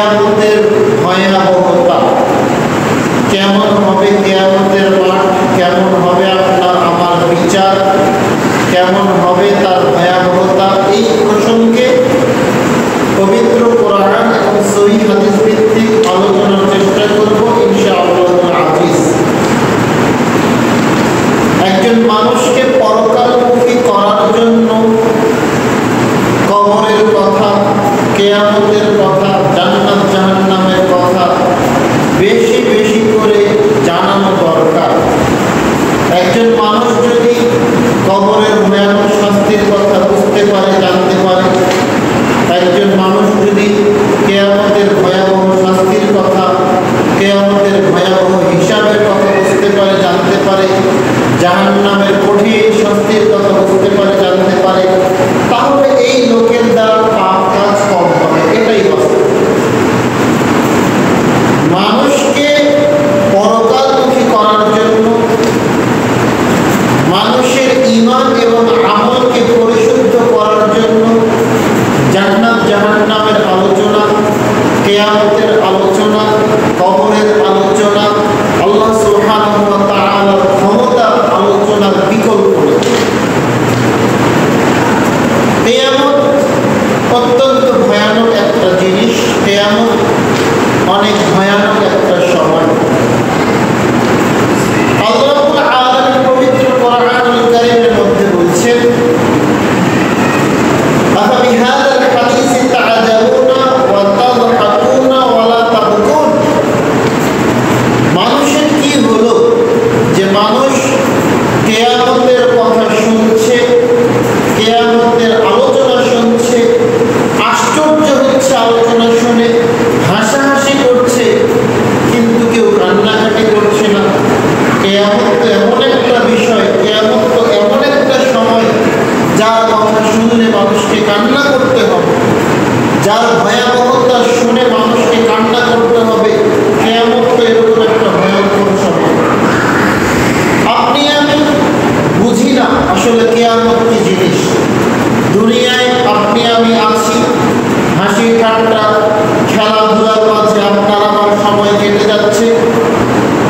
কিয়ামতের ভয়াবহতা, কেমন হবে কিয়ামতের মাঠ, কেমন হবে আপনার আমার বিচার, কেমন হবে তার ভয়াবহতা, এই প্রসঙ্গে পবিত্র কোরআন এবং সহিহ হাদিস ভিত্তিক আলোচনার চেষ্টা করব ইনশাআল্লাহ আজিজ। একজন মানুষকে পরকালমুখী করার জন্য কবরের কথা, কিয়ামতের কথা, জান্নাত জাহান্নামের কথা বেশি বেশি করে জানানো দরকার। একজন মানুষ যদি কবরের ভয়ানক শাস্তির কথা বুঝতে পারে, জানতে পারে, একজন মানুষ যদি কিয়ামতের ভয়াবহ শাস্তির কথা, কিয়ামতের ভয়াবহ হিসাবের কথা বুঝতে পারে, জানতে পারে, জাহান্নামের কঠিন শাস্তির কথা বুঝতে পারে, জানতে পারে, তাহলে এই লোকের দ্বারা পাপ কাজ কম হবে। এটাই বাস্তব। মানুষকে পরকালমুখী করার জন্য, মানুষের ঈমান এবং আমলকে পরিশুদ্ধ করার জন্য জান্নাত জাহান্নামের আলোচনা, কিয়ামতের আলোচনা, কবরের আলোচনা, আল্লাহ সুবহানাহু ওয়া তাআলার ক্ষমতার আলোচনার বিকল্প নেই। কিয়ামত অত্যন্ত ভয়ানক একটা জিনিস, কিয়ামত অনেক ভয়ানক একটা সময়। আল্লাহ রাব্বুল আলামিন পবিত্র কোরআনুল কারীমের মধ্যে বলছেন, আফাবিহাযাল হাদীসি তা'আজাবুনা ওয়া তাদহাকুনা ওয়া লা তাবকুন। মানুষের কি হলো যে মানুষ কিয়ামতের কথা শুনছে, কিয়ামতের আলোচনা শুনছে, আশ্চর্য হচ্ছে আলোচনা শুনে, হাসাহাসি করছে, কিন্তু কেউ কান্নাকাটি করছে না। কিয়ামত তো এমন একটা বিষয়, কিয়ামত তো এমন একটা সময় যার কথা শুনলে মানুষকে কান্না করতে হবে, যার ভয়াবহতা শুনে মানুষকে কান্না করতে হবে। কিয়ামত তো এরকম একটা ভয়ঙ্কর সময়। আপনি আমি বুঝি না আসলে কিয়ামত কি জিনিস। দুনিয়ায় আপনি আমি আছি, হাসি ঠাট্টা খেলাধুলার মাঝে আপনার আমার সময় কেটে যাচ্ছে।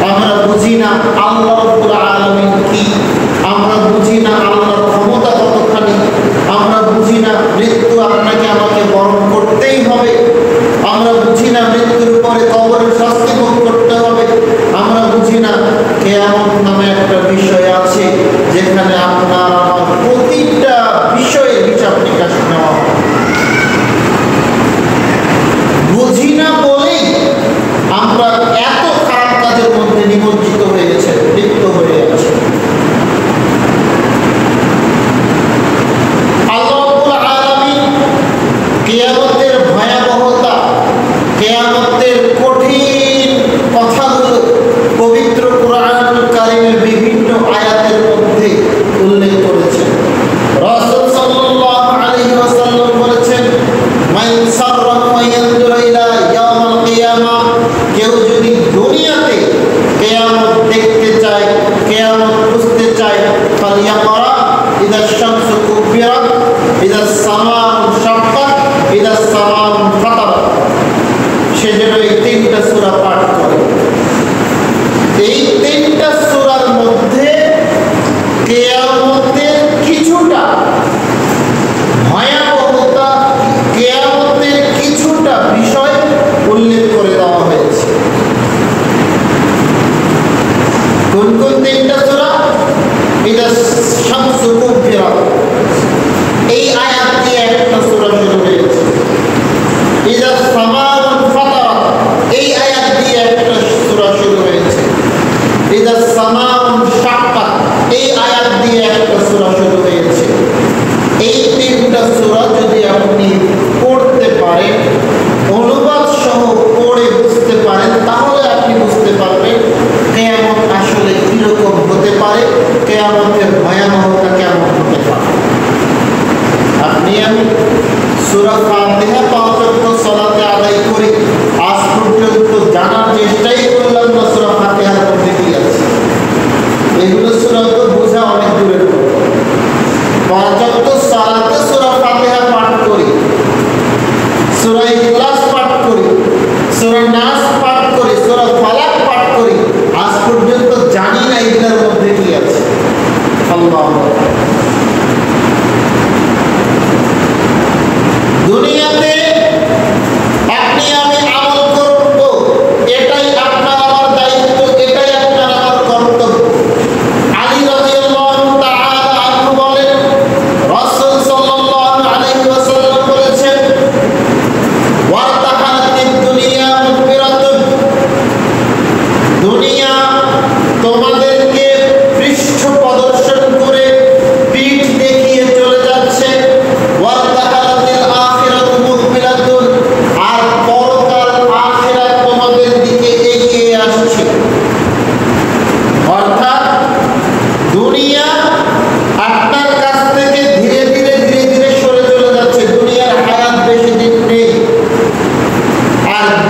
আমরা বুঝি না আল্লাহ রাব্বুল আলামিন কি, আমরা বুঝি না আল্লাহর ক্ষমতা কতখানি, আমরা বুঝি না মৃত্যু আপনাকে আমাকে বরণ করতেই হবে, আমরা বুঝি না মৃত্যুর পরে কবরের শাস্তি ভোগ করতে হবে, আমরা বুঝি না কিয়ামত নামে একটা বিষয় আছে যেখানে আপনার আমার প্রতিটা বিষয়ে হিসাব নিকাশ নেওয়া হবে। বুঝি না বলেই আমরা এত খারাপ কাজের মধ্যে নিমজ্জিত হয়ে গেছে, লিপ্ত হয়ে গেছে। আল্লাহ রাব্বুল আলামিন কিয়ামতের ভয়াবহতা, কিয়ামতের কঠিন কথাগুলো পবিত্র কোরআনুল কারীমের বিভিন্ন আয়াতের মধ্যে উল্লেখ করেছেন। রাসূল সাল্লাল্লাহু আলাইহি ওয়াসাল্লাম বলেছেন, মান সাররাহু আন ইয়ানজুরা ইলা ইয়াউমিল কিয়ামা, কেউ যদি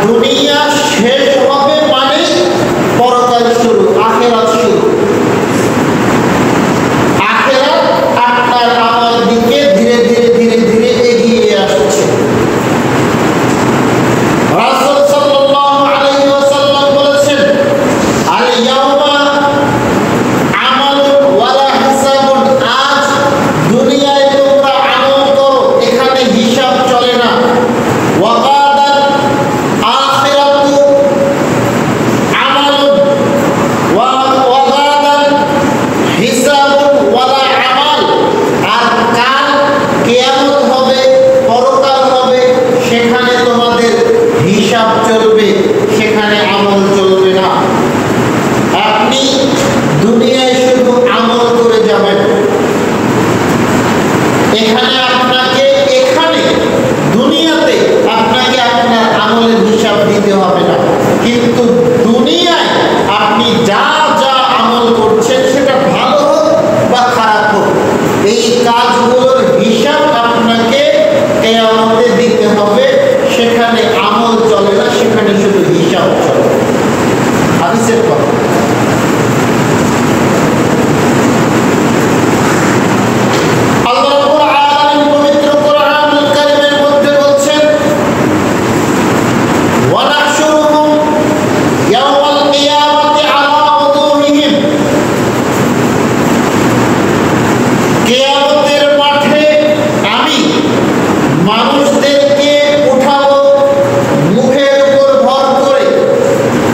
দুনিয়া শেষ হবে মানে পরকাল শুরু, আখিরাত শুরু। আখিরাত আপনার আমার দিকে ধীরে ধীরে ধীরে ধীরে এগিয়ে আসছে। রাসূল সাল্লাল্লাহু আলাইহি ওয়াসাল্লাম বলেছেন, আল ইয়াউমা আমালুন ওয়ালা হিসাবুন, আজ দুনিয়ায় তোমরা আমল করো, এখানে হিসাব চলে না। ওয়া গাদান আখিরাতু আমালুন ওয়া গাদান হিসাবুন ওয়ালা আমাল, আর কাল কিয়ামত হবে, পরকাল হবে, সেখানে তোমাদের হিসাব চলবে, সেখানে আমল চলবে না। আপনি দুনিয়ায় শুধু আমল করে যাবেন, এখানে আপনাকে দুনিয়াতে আপনাকে আপনার আমলের হিসাব দিতে হবে না, কিন্তু দুনিয়ায় আপনি যা যা আমল করছেন সেটা ভালো হোক বা খারাপ হোক, এই কাজগুলোর হিসাব আপনাকে কিয়ামতে দিতে হবে। সেখানে আমল চলে না, সেখানে শুধু হিসাব চলে। হাদিসের কথা। আল্লাহ রাব্বুল আলামিন পবিত্র কোরআনুল কারীমের মধ্যে বলছেন, ওয়া নাহশুরুহুম ইয়াওমাল কিয়ামাতি আলা উযুহিহিম, কিয়ামতের মাঠে আমি মানুষদেরকে উঠাবো মুখের উপর ভর করে।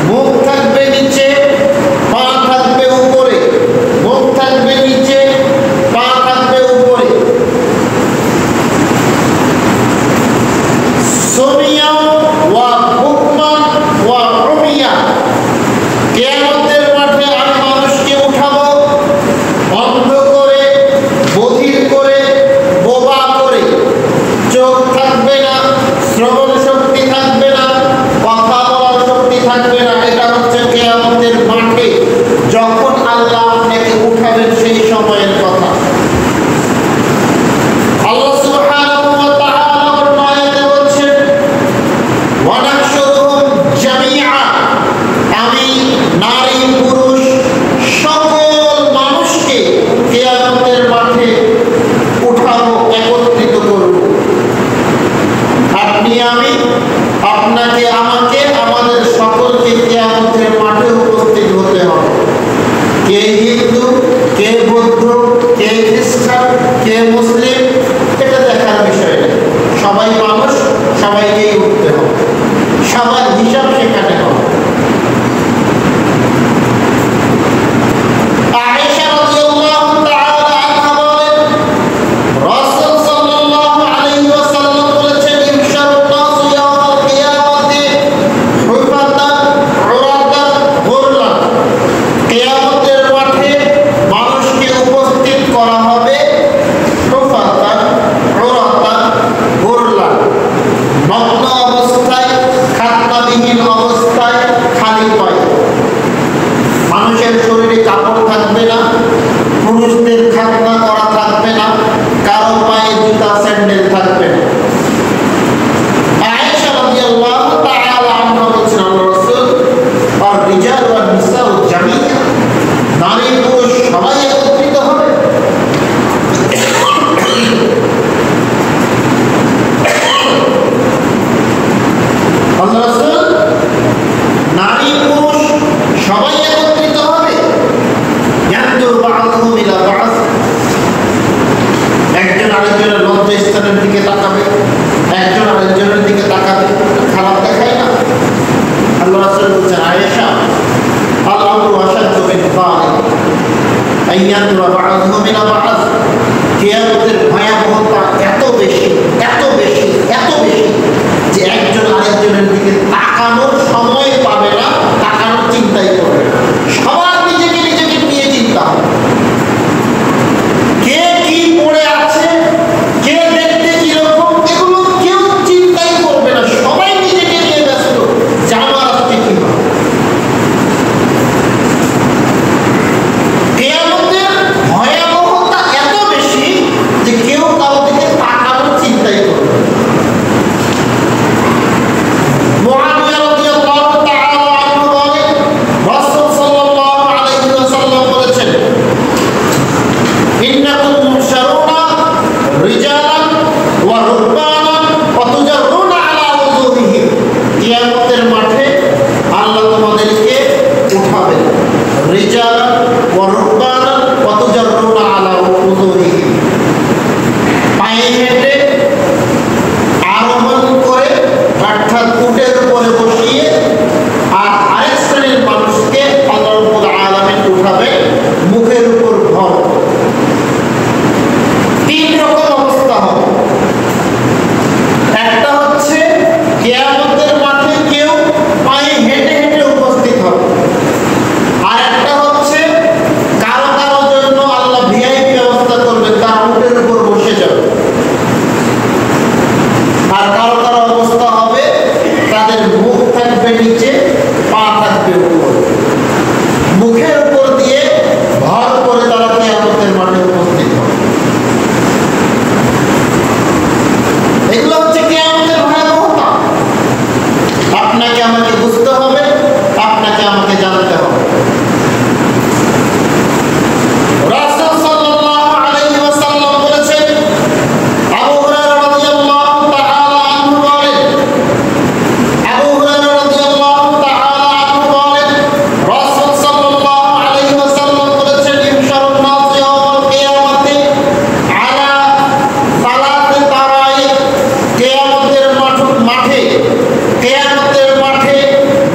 মুখ থাকবে নিচে, পা থাকবে উপরে, মুখ থাকবে নিচে, পা থাকবে উপরে। সুমিয়া ওয়া বুকমান ওয়া উমিয়া, কিয়ামতের মাঠে আমি মানুষকে উঠাবো অন্ধ করে, বধির করে, বোবা করে। চোখ থাকবে না, শ্রবণ শক্তি থাকবে না, কথা বলার শক্তি থাকবে না। এটা হচ্ছে কিয়ামতের মাঠে যখন আল্লাহ আপনাকে উঠাবেন সেই সময়ের কথা। আল্লাহ সুবহানাহু ওয়া তাআলা অন্য আয়াতে বলছেন, ওয়া নাহশুরুহুম জামিআ, আমি নারী পুরুষ সকল মানুষকে কিয়ামতের মাঠে উঠাবো, একত্রিত করব। আপনি আমি, আপনাকে আমাকে, আমাদের সকলকে কিয়ামতের মাঠে উপস্থিত হতে হবে। কে হিন্দু, কে বৌদ্ধ, কে খ্রিস্টান, কে মুসলিম, এটা দেখার বিষয় নেই। সবাই মানুষ, সবাইকেই উঠতে হবে, সবার হিসাব সেখানে হবে। আয়েশা রাদিয়াল্লাহু তাআলা আনহা বলেন, রাসূল সাল্লাল্লাহু আলাইহি ওয়াসাল্লাম বলেছেন, ইহশারুন নাসু ইয়াওমাল কিয়ামাতি হুফাতান উরাতান গুরলান, কিয়ামতের মাঠে মানুষকে উপস্থিত করা হবে হুফাতান উরাতান গুরলান, নগ্ন অবস্থায়, খাতনাবিহীন অবস্থায়, খালি পায়ে। মানুষের শরীরে কাপড় থাকবে না, পুরুষদের খাতনা করা থাকবে না, কারো পায়ে জুতা স্যান্ডেল থাকবে না। আয়েশা রাদিয়াল্লাহু তাআলা আনহা বলেছেন, আল্লাহর রাসূল আর রিজাল ওয়ান নিসাউ জামিআ, নারী পুরুষ সবাই একত্রিত হবে। আল্লাহর রাসূল নারী পুরুষ সবাই একত্রিত হবে। ইয়ানজুর বা'দুহুম ইলা বা'দ, একজন আরেকজনের লজ্জাস্থানের দিকে তাকাবে, একজন আরেকজনের দিকে তাকাবে। খারাপ দেখায় না? আল্লাহ রাসূল বলছেন, আয়েশা, আল আমরু আশাদ্দু মিন যালিক, আইয়ানজুর বা'দুহুম ইলা বা'দ, কিয়ামতের ভয়াবহতা এত বেশি, এত বেশি, এত বেশি যে একজন আরেকজনের দিকে তাকানোর সময় পাবে না, তাকানোর চিন্তাই করবে না। সবার নিজেকে নিজেকে নিয়ে চিন্তা হবে, কে কি পড়ে আছে, কে দেখতে কিরকম, এগুলো কেউ চিন্তাই করবে না। সবাই নিজেকে নিয়ে ব্যস্ত যে আমার আজকে কি হবে। কিয়ামতের ভয়াবহতা এত বেশি যে কেউ কারো দিকে তাকানোর চিন্তাই করবে না। মুআবিয়া আসবে উপর, মুখের উপর দিয়ে ভর করে তারা কিয়ামতের মাঠে উপস্থিত হবে। এগুলো হচ্ছে কিয়ামতের ভয়াবহতা। আপনাকে আমাকে বুঝতে হবে, আপনাকে আমাকে জানতে হবে। রাসূল সাল্লাল্লাহু আলাইহি ওয়াসাল্লাম বলেছেন, আবু হুরায়রা রাদিয়াল্লাহু তাআলা আনহু বলেন, আবু হুরায়রা রাদিয়াল্লাহু তাআলা আনহু বলেন, রাসূল সাল্লাল্লাহু আলাইহি ওয়াসাল্লাম বলেছেন, ইহশারুন নাস ইয়াওমাল কিয়ামাতি আলা সালাতি তারাইক, কিয়ামতের মাঠে কিয়ামতের মাঠে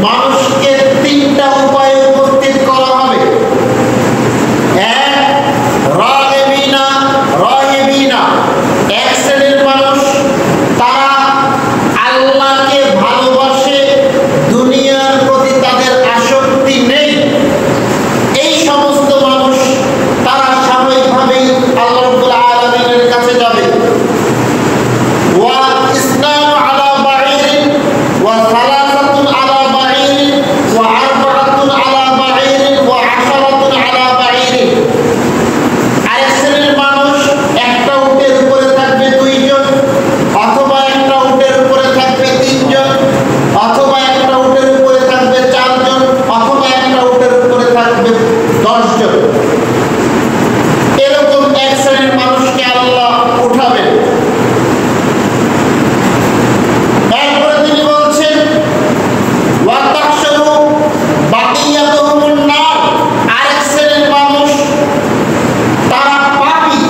মানুষকে তিনটা উপায়ে উপস্থিত করা হবে। এক, রাহিবিনা, এক শ্রেণীর মানুষ, তারা আল্লাহকে ভালোবাসে, দুনিয়ার প্রতি তাদের আসক্তি নেই। এই সমস্ত মানুষ তারা সাময়িকভাবেই আল্লাহ রাব্বুল আলামিনের কাছে যাবে। ওয়া ইসনানু আলা বাঈরিন ওয়া সালাসাতুন আলা বাঈরিন ওয়া আরবাআতুন আলা বাঈরিন ওয়া আশারাতুন আলা বাঈরিন। আরেক শ্রেণীর মানুষ একটা উটের উপরে থাকবে 2 জন, অথবা একটা উটের উপরে থাকবে 3 জন, অথবা একটা উটের উপরে থাকবে 4 জন, অথবা একটা উটের উপরে থাকবে 10 জন। এরকম এক শ্রেণীর মানুষকে আল্লাহ উঠাবেন। এরপরে তিনি বলছেন, ওয়া তাহশারু বাকিয়াতুহুমুন নার, আরেক শ্রেণীর মানুষ, তারা পাপী,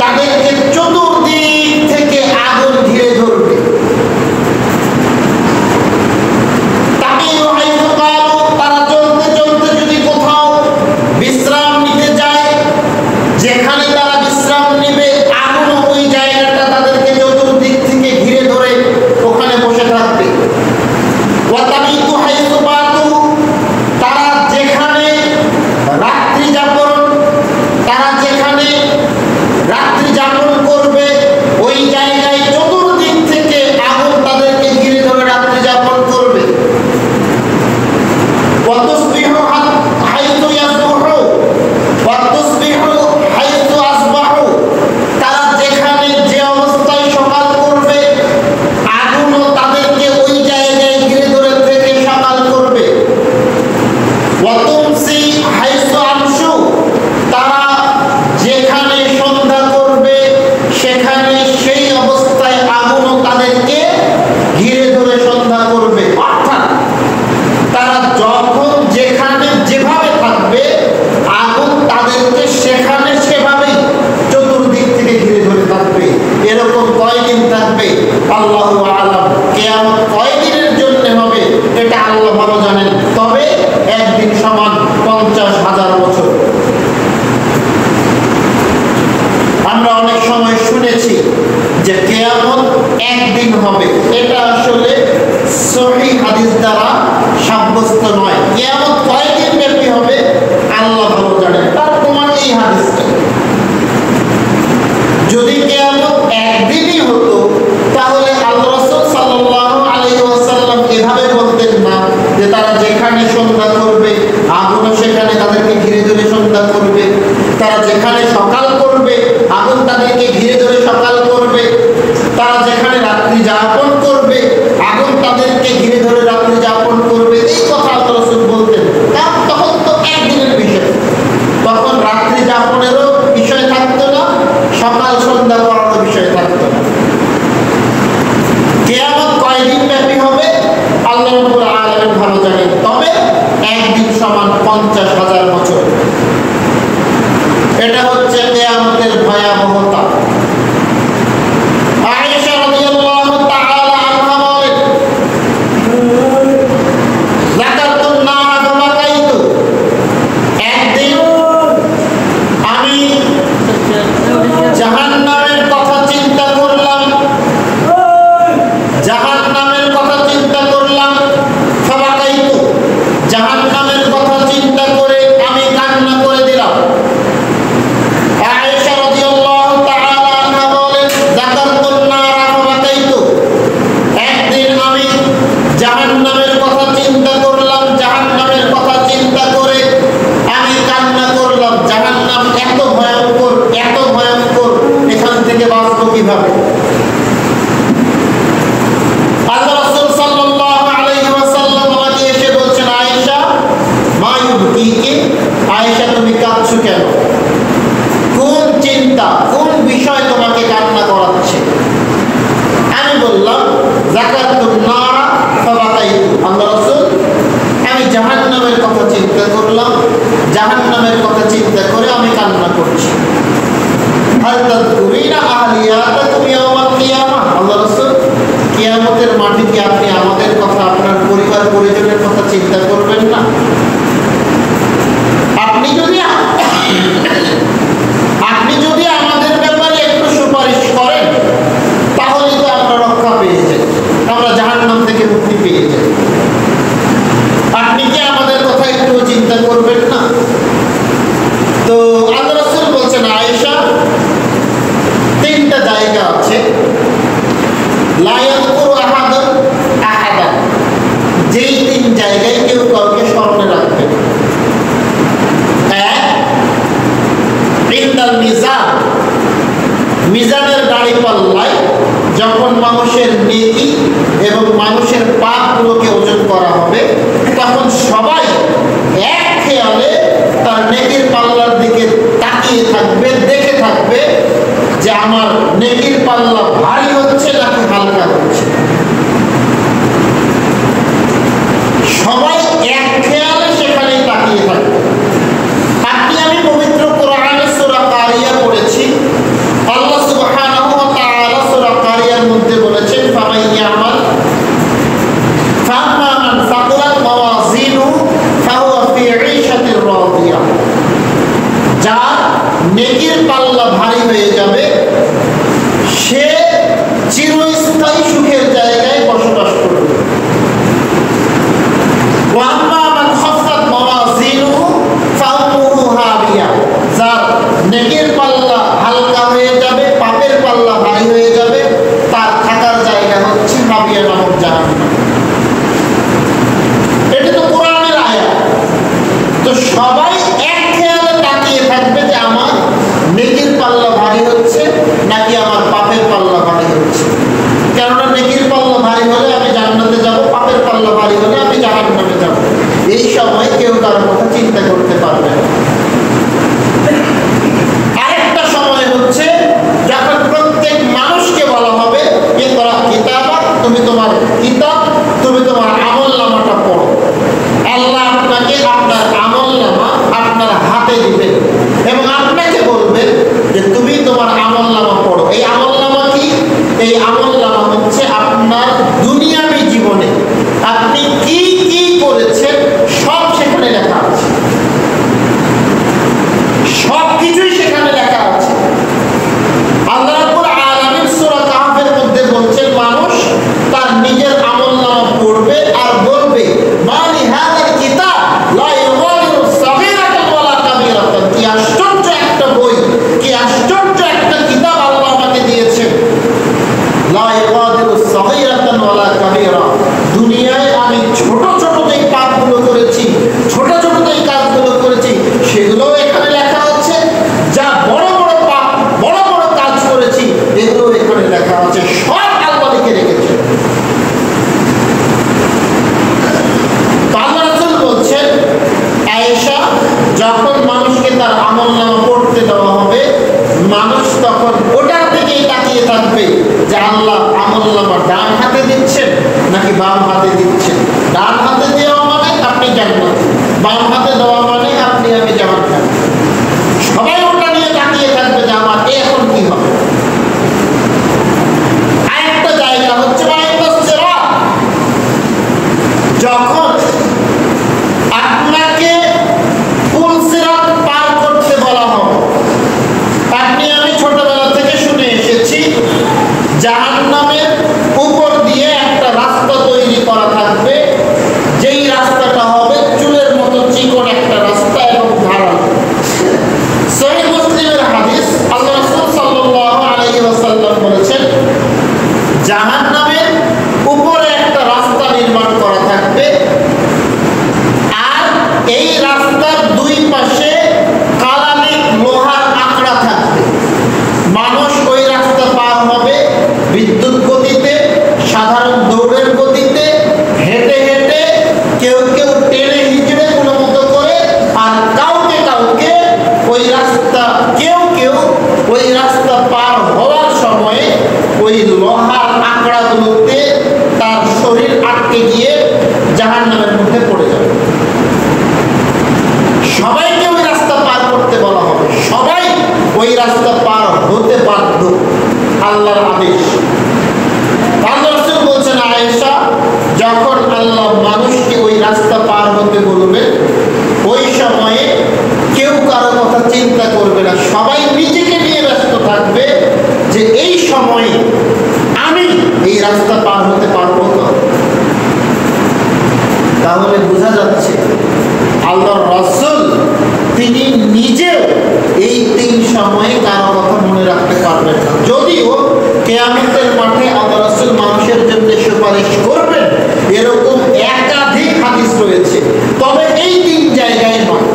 তাদেরকে চতুর্দিক থেকে আগুন ঘিরে ধরবে। তাকিউ হাইসু কালু, তারা চলতে চলতে যদি কোথাও বিশ্রাম নিতে যায়, যেখানে তারা বিশ্রাম নিবে আগুন ওই জায়গাটা তাদেরকে চতুর্দিক থেকে ঘিরে ধরে ওখানে বসে থাকবে। ওয়া তাবিতু হাইসু বাতু, তারা যেখানে রাত্রি যাপন করবে ওই জায়গায় চতুর্দিক থেকে আগুন তাদেরকে ঘিরে ধরে রাত্রি যাপন করবে। ওয়া তুসবিহু হাইসু ইয়াসবাহু ওয়া তুসবিহু হাইসু আসবাহু, তারা যেখানে যে অবস্থায় সকাল করবে আগুনও তাদেরকে ওই জায়গায় ঘিরে ধরে থেকে সকাল করবে। ওয়া তুমসি হাইসু আমশু, তারা যেখানে সন্ধ্যা করবে সেখানে সেই অবস্থায় আগুনও তাদেরকে ঘিরে ধরে সন্ধ্যা করবে। অর্থাৎ তারা যখন যেখানে যেভাবে থাকবে আগুন তাদেরকে সেখানে সেভাবেই চতুর্দিক থেকে ঘিরে ধরে থাকবে। এরকম কয়দিন থাকবে আল্লাহু আ'লাম, কিয়ামত কয়দিনের জন্য হবে এটা আল্লাহ ভালো জানেন। তবে একদিন সমান 50,000 বছর। আমরা অনেক সময় শুনেছি যে কিয়ামত একদিন হবে, এটা আসলে সহিহ হাদিস দ্বারা সাব্যস্ত নয়। কিয়ামত কয়দিন ব্যাপী হবে আল্লাহ ভালো জানেন, তার প্রমাণ এই হাদিসটা। যদি কিয়ামত একদিনই হতো তাহলে আল্লাহ রাসূল সাল্লাল্লাহু আলাইহি ওয়াসাল্লাম এভাবে বলতেন না যে তারা যেখানে সন্ধ্যা করবে আগুনও সেখানে তাদেরকে ঘিরে ধরে সন্ধ্যা করবে, তারা যেখানে সকাল করবে আগুন তাদেরকে ঘিরে ধরে সকাল করবে, তারা যেখানে রাত্রি যাপন করবে আগুন তাদেরকে ঘিরে ধরে রাত্রি যাপন করবে। এই কথা আল্লাহ রাসূল বলতেন। কারণ তখন তো একদিনের বিষয়, তখন রাত্রি যাপনেরও বিষয় থাকতো না, সকাল সন্ধ্যা করারও বিষয় থাকতো না। কিয়ামত কয়দিন ব্যাপী হবে আল্লাহ রাব্বুল আলামিন ভালো জানেন। তবে একদিন সমান 50,000 বছর। এটা হচ্ছে কিয়ামতের ভয়াবহতা। আয়েশা রাদিয়াল্লাহু তাআলা আনহা বলেন, যাকাতুন নার ফাবাকাইতু, একদিন আমি জাহান্নামের কথা চিন্তা করলাম, জাহান্নামের কথা চিন্তা করলাম, ফাবাকাইতু, জাহান্নামের কথা চিন্তা করে আমি কান্না করে দিলাম। আয়েশা রাদিয়াল্লাহু তাআলা পরিজনের কথা চিন্তা করবেন না? আপনি যদি আমাদের ব্যাপারে একটু সুপারিশ করেন, তাহলেই তো আমরা রক্ষা পেয়ে যাই, আমরা জাহান্নাম থেকে মুক্তি পেয়ে যাই। আপনি কি আমাদের কথা একটু চিন্তা করবেন না? তো আল্লাহ রাসূল বলছেন, আয়েশা, 3টা জায়গা আছে, লা ইয়াযকুরু আহাদুন আহাদান, যেই 3 জায়গায় কেউ কাউকে স্মরণে রাখবে। ইনদাল মিজান, মিজানের দাড়ি পাল্লায় যখন মানুষের নেকি এবং মানুষের পাপগুলোকে ওজন করা হবে, তখন সবাই এক খেয়ালে তার নেকির পাল্লার দিকে তাকিয়ে থাকবে, দেখে থাকবে যে আমার নেকির পাল্লা ভারী হচ্ছে নাকি হালকা হচ্ছে। সবাই এক খেয়ালে সেখানেই তাকিয়ে থাকবে। আপনি আমি পবিত্র কোরআনে সূরা কারিয়া পড়েছি, আল্লাহ সুবহানাহু ওয়া তাআলা সূরা কারিয়ার মধ্যে বলেছেন, ফামাইয়ামাল ফাম্মা মান সাকুলাত মাওয়াজিনুহু ফাহুয়া ফি ঈশাতির রাদিয়া, যার নেকির পাল্লা ভারী হয়ে যাবে সে চিরস্থায়ী সুখের জায়গায় বসবাস করবে। ওয়া আম্মা মান খাফফাত মাওয়াজিনুহু ফাউমুহু হাবিয়া, যার নেকির পাল্লা হালকা হয়ে যাবে, পাপের পাল্লা ভারী হয়ে যাবে, তার থাকার জায়গা হচ্ছে হাবিয়া নামক জাহান্নাম। এটা তো কোরআনের আয়াত। তো সবাই এক খেয়ালে তাকিয়ে থাকবে যে আমার নেকির পাল্লা ভারী হচ্ছে নাকি আমার পাপের পাল্লা ভারী হচ্ছে। কেননা নেকির পাল্লা ভারী হলে আমি জান্নাতে যাব, পাপের পাল্লা ভারী হলে আমি জাহান্নামে যাব। এই সময় কেউ কারোর কথা চিন্তা করতে পারবে না। আরেকটা সময় হচ্ছে যখন প্রত্যেক মানুষকে বলা হবে, ইকরা কিতাবাক, তুমি তোমার কিতাব, তুমি তোমার আমলনামাটা পড়ো। আল্লাহ আপনাকে আপনার আমলনামা আপনার হাতে দিবেন এবং আপনাকে বলবেন যে তুমি তোমার আমলনামা পড়ো। এই আমলনামা কি? এই আমলনামা হচ্ছে আপনার দুনিয়াবী জীবনে আপনি কি কি করেছেন সব সেখানে লেখা আছে, সব কিছুই সেখানে লেখা আছে। আল্লাহ রাব্বুল আলামিন সূরা কাহফের মধ্যে বলছেন, মানুষ তার নিজের আমলনামা পড়বে আর বলবে, মালি হাযাল কিতাব লা ইউগাদিরু সাগীরাতান ওয়ালা কাবীরাতান, কি আশ্চর্য একটা বই, কি আশ্চর্য একটা কিতাব আল্লাহ আমাকে দিয়েছেন। লা ইউগাদিরু সাগীরাতান ওয়ালা কাবীরা, দুনিয়ায় আমি ছোট ছোট যে পাপগুলো করেছি, ছোট ছোট যে কাজগুলো করেছি, সেগুলো এখানে লেখা আছে। যা বড় বড় পাপ, বড় বড় কাজ করেছি, এগুলো এখানে লেখা আছে। সব আল্লাহ লিখে রেখেছেন। আল্লাহ রাসূল বলছেন, আয়েশা, যখন মানুষকে তার আমলনামা পড়তে দেওয়া হবে, মানুষ তখন ওটার দিকেই তাকিয়ে থাকবে যে আল্লাহ আমলনামা ডান হাতে দিচ্ছেন নাকি বাম হাতে দিচ্ছেন। ডান হাতে দেওয়া মানে আপনি জান্নাতে, বাম হাতে দেওয়া মানে আপনি আমি জাহান্নামে। সবাই ওটা নিয়ে তাকিয়ে থাকবে যে আমার এখন কি হবে। আরেকটা জায়গা হচ্ছে সিরাত, যখন আপনাকে পুল সিরাত পার করতে বলা হবে। আপনি আমি ছোটবেলা থেকে শুনে এসেছি জাহান্নামের উপর দিয়ে একটা রাস্তা তৈরি করা থাকবে, যেই রাস্তাটা হবে চুলের মতো চিকন একটা রাস্তা এবং ধারালো। সহিহ মুসলিমের হাদিস, আল্লাহ রাসূল সাল্লাল্লাহু আলাইহি ওয়াসাল্লাম বলেছেন, জাহান্নামের উপরে একটা রাস্তা নির্মাণ করা থাকবে, তাহলে বোঝা যাচ্ছে আল্লাহর রাসূল তিনি নিজেও এই 3 সময়ে কারো কথা মনে রাখতে পারবেন না। যদিও কিয়ামতের মাঠে আল্লাহ রাসূল মানুষের জন্য সুপারিশ করবেন এরকম একাধিক হাদিস রয়েছে, তবে এই 3 জায়গায় নয়,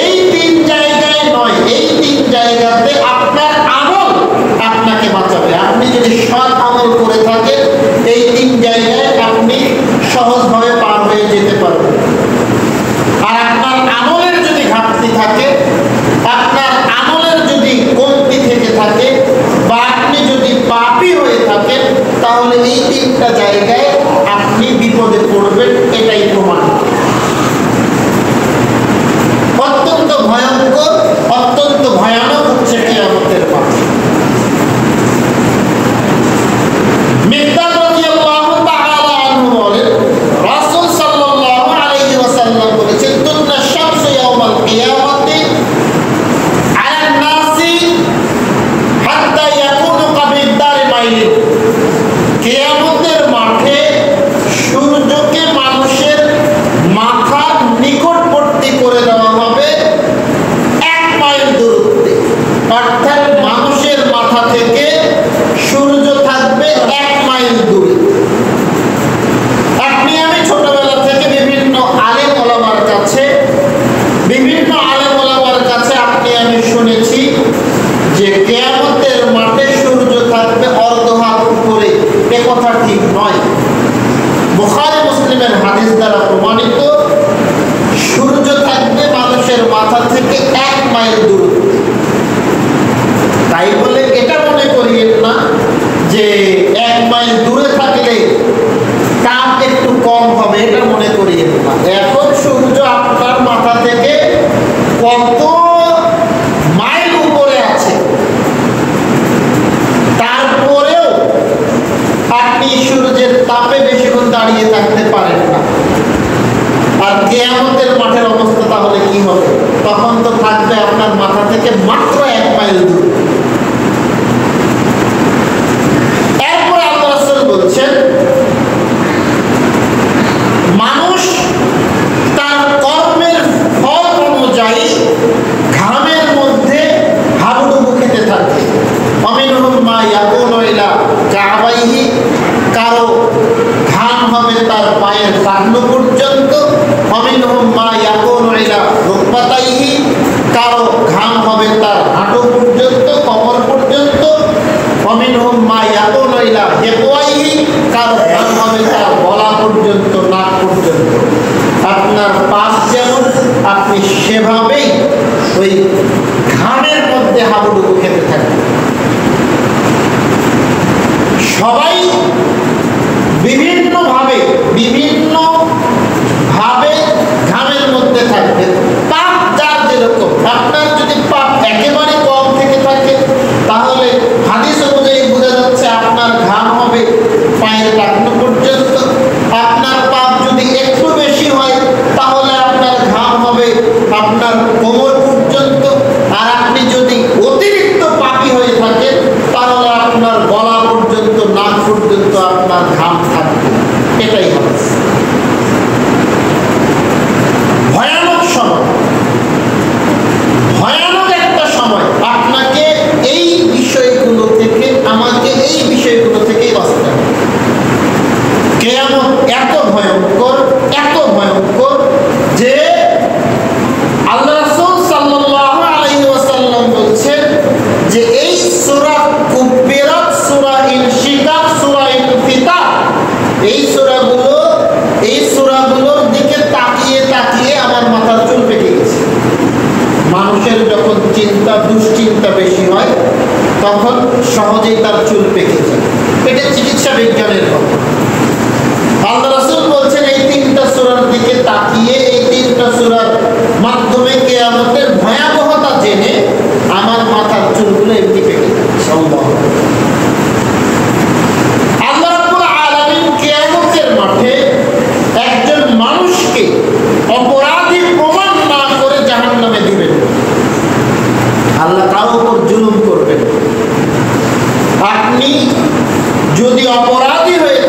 এই 3 জায়গায় নয়, এই 3 জায়গাতে আপনার আমল আপনাকে বাঁচাবে। আপনি যদি সৎ আমল করে থাকেন এই 3 জায়গায় আপনি সহজভাবে পার হয়ে যেতে পারবেন। আর আপনার আমলের যদি ঘাটতি থাকে, আপনার আমলের যদি কমতি থেকে থাকে, বা আপনি যদি পাপী হয়ে থাকেন, তাহলে এই 3টা জায়গায় আপনি বিপদে পড়বেন, এটাই প্রমাণ। অত্যন্ত ভয়ঙ্কর, অত্যন্ত ভয়ানক হচ্ছে কিয়ামতের মাঠ। মিকদাদ রাদিয়াল্লাহু তাআলা আনহু বলেন, রাসূল সাল্লাল্লাহু আলাইহি ওয়াসাল্লাম বলেছেন, তুন্না শামসু ইয়াউমাল কিয়ামাতি আলান নাসি হাত্তা ইয়াকুনু কাবিদার মাইলিন। কিয়ামতের মাঠে সূর্যকে মানুষের মাথার নিকটবর্তী করে দেওয়া হবে 1 মাইল দূরত্বে, অর্থাৎ মানুষের মাথা থেকে সূর্য থাকবে 1 মাইল দূরে। আপনি আমি ছোটবেলা থেকে বিভিন্ন আলেম ওলামার কাছে আপনি আমি শুনেছি যে কিয়ামতের মাঠে সূর্য থাকবে অর্ধ হাত উপরে। এ কথা ঠিক নয়। বুখারী মুসলিমের হাদিস দ্বারা প্রমাণিত সূর্য থাকবে মানুষের মাথা থেকে 1 মাইল দূরত্বে। তাই বলে এটা মনে করিয়েন না যে 1 মাইল দূরে থাকলে তাপ একটু কম হবে, এটা মনে করিয়েন না। এখন সূর্য আপনার মাথা থেকে কত মাইল উপরে আছে, তারপরেও আপনি সূর্যের তাপে বেশিক্ষণ দাঁড়িয়ে থাকতে পারেন না। আর কিয়ামতের মাঠের অবস্থা তাহলে কি হবে? তখন তো থাকবে আপনার মাথা থেকে মাত্র 1 মাইল দূর। এরপর আল্লাহ রাসূল বলছেন, মানুষ তার কর্মের ফল অনুযায়ী ঘামের মধ্যে হাবুডুবু খেতে থাকে। অমিনহুম মা ইয়াকুনু ইলা কাবাইহি, কারো ঘাম হবে তার পায়ের টাকনু পর্যন্ত। অমিনহুম মা ইয়াকুনু ইলা রুকবাতাইহি, কারো ঘাম হবে তার হাঁটু পর্যন্ত, কোমর পর্যন্ত। অমিনহুম মা ইয়াকুনু ইলা হিকওয়াইহি, কারো ঘাম হবে তার গলা পর্যন্ত, নাক পর্যন্ত। আপনার পাপ যেমন আপনি সেভাবেই ওই ঘামের মধ্যে হাবুডুবু খেতে থাকবেন। সবাই বিভিন্নভাবে ঘামের মধ্যে থাকবে। পাপ যার যেরকম, আপনার যদি পাপ একেবারে কম থেকে থাকে তাহলে হাদিস অনুযায়ী বোঝা যাচ্ছে আপনার ঘাম হবে পায়ের টাকনু পর্যন্ত। আপনার পাপ যদি একটু বেশি হয় তাহলে আপনার ঘাম হবে আপনার কোমর পর্যন্ত। আর আপনি যদি অতিরিক্ত পাপী হয়ে থাকেন তাহলে আপনার গলা পর্যন্ত, নাক পর্যন্ত আপনার ঘাম থাকবে। এটাই হবে ভয়ানক সময়, ভয়ানক একটা সময়। আপনাকে এই বিষয়গুলো থেকে, আমাকে এই বিষয়গুলো থেকেই বাঁচতে হবে। কিয়ামত এত ভয়ঙ্কর, এত ভয়ঙ্কর যে আল্লাহ রাসূল সাল্লাল্লাহু আলাইহি ওয়াসাল্লাম বলছেন যে এই সূরা কুব্বিরাত, সূরা ইনশিকাক, সূরা ইনফিতার, এই সূরাগুলোর দিকে তাকিয়ে তাকিয়ে আমার মাথার চুল পেকে গেছে। মানুষের যখন চিন্তা, দুশ্চিন্তা বেশি হয় তখন সহজেই তার চুল পেকে যায়। এটা চিকিৎসা বিজ্ঞানের কথা। আল্লাহ রাসূল বলছেন এই 3টা সূরার দিকে তাকিয়ে, এই 3টা সূরার মাধ্যমে কিয়ামতের ভয়াবহতা জেনে আমার মাথার চুলগুলো এমনি পেকে যায়। সম্ভব আল্লাহ রাব্বুল আলামিন কিয়ামতের মাঠে একজন মানুষকে অপরাধী প্রমাণ না করে জাহান্নামে দিবেন। আল্লাহ তার উপর জুলুম করবেন। আপনি যদি অপরাধী হয়ে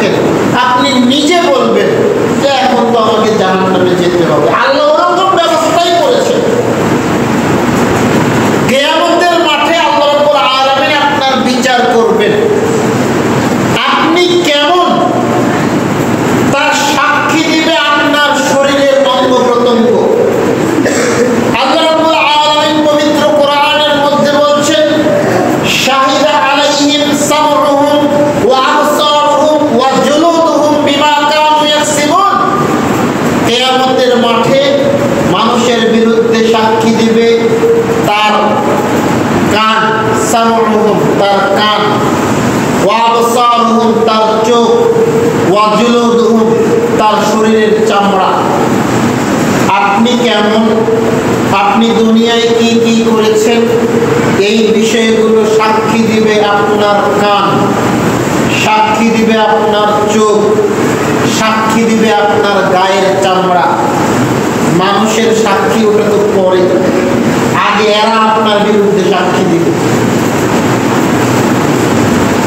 থাকেন, আপনি নিজে বলবেন যে এখন তো আমাকে জাহান্নামে যেতে হবে। আল্লাহ ওরকম ব্যবস্থাই করেছেন। কিয়ামতের মাঠে আল্লাহ রাব্বুল আলামিন আপনার বিচার করবেন। আপনি কেমন তার সাক্ষী দিবে আপনার শরীরের অঙ্গ প্রত্যঙ্গ। আল্লাহ রাব্বুল আলামিন পবিত্র কোরআনের মধ্যে বলছেন, শাহিদা আলাইহিম সামউহুম ওয়া আবসারুহুম ওয়া জুলুদুহুম বিমা কানু ইয়াকসিবুন। কিয়ামতের মাঠে মানুষের বিরুদ্ধে সাক্ষী দিবে তার কান, সামউহুম তার কান, ওয়া আবসারুহুম তার চোখ, ওয়া জুলুদুহুম তার শরীরের চামড়া। আপনি কেমন, আপনি দুনিয়ায় কি কি করেছেন, এই বিষয়গুলো সাক্ষী দিবে আপনার কান, সাক্ষী দিবে আপনার চোখ, সাক্ষী দিবে আপনার গায়ের চামড়া। মানুষের সাক্ষী ওটা তো পরে, আগে এরা আপনার বিরুদ্ধে সাক্ষী দিবে।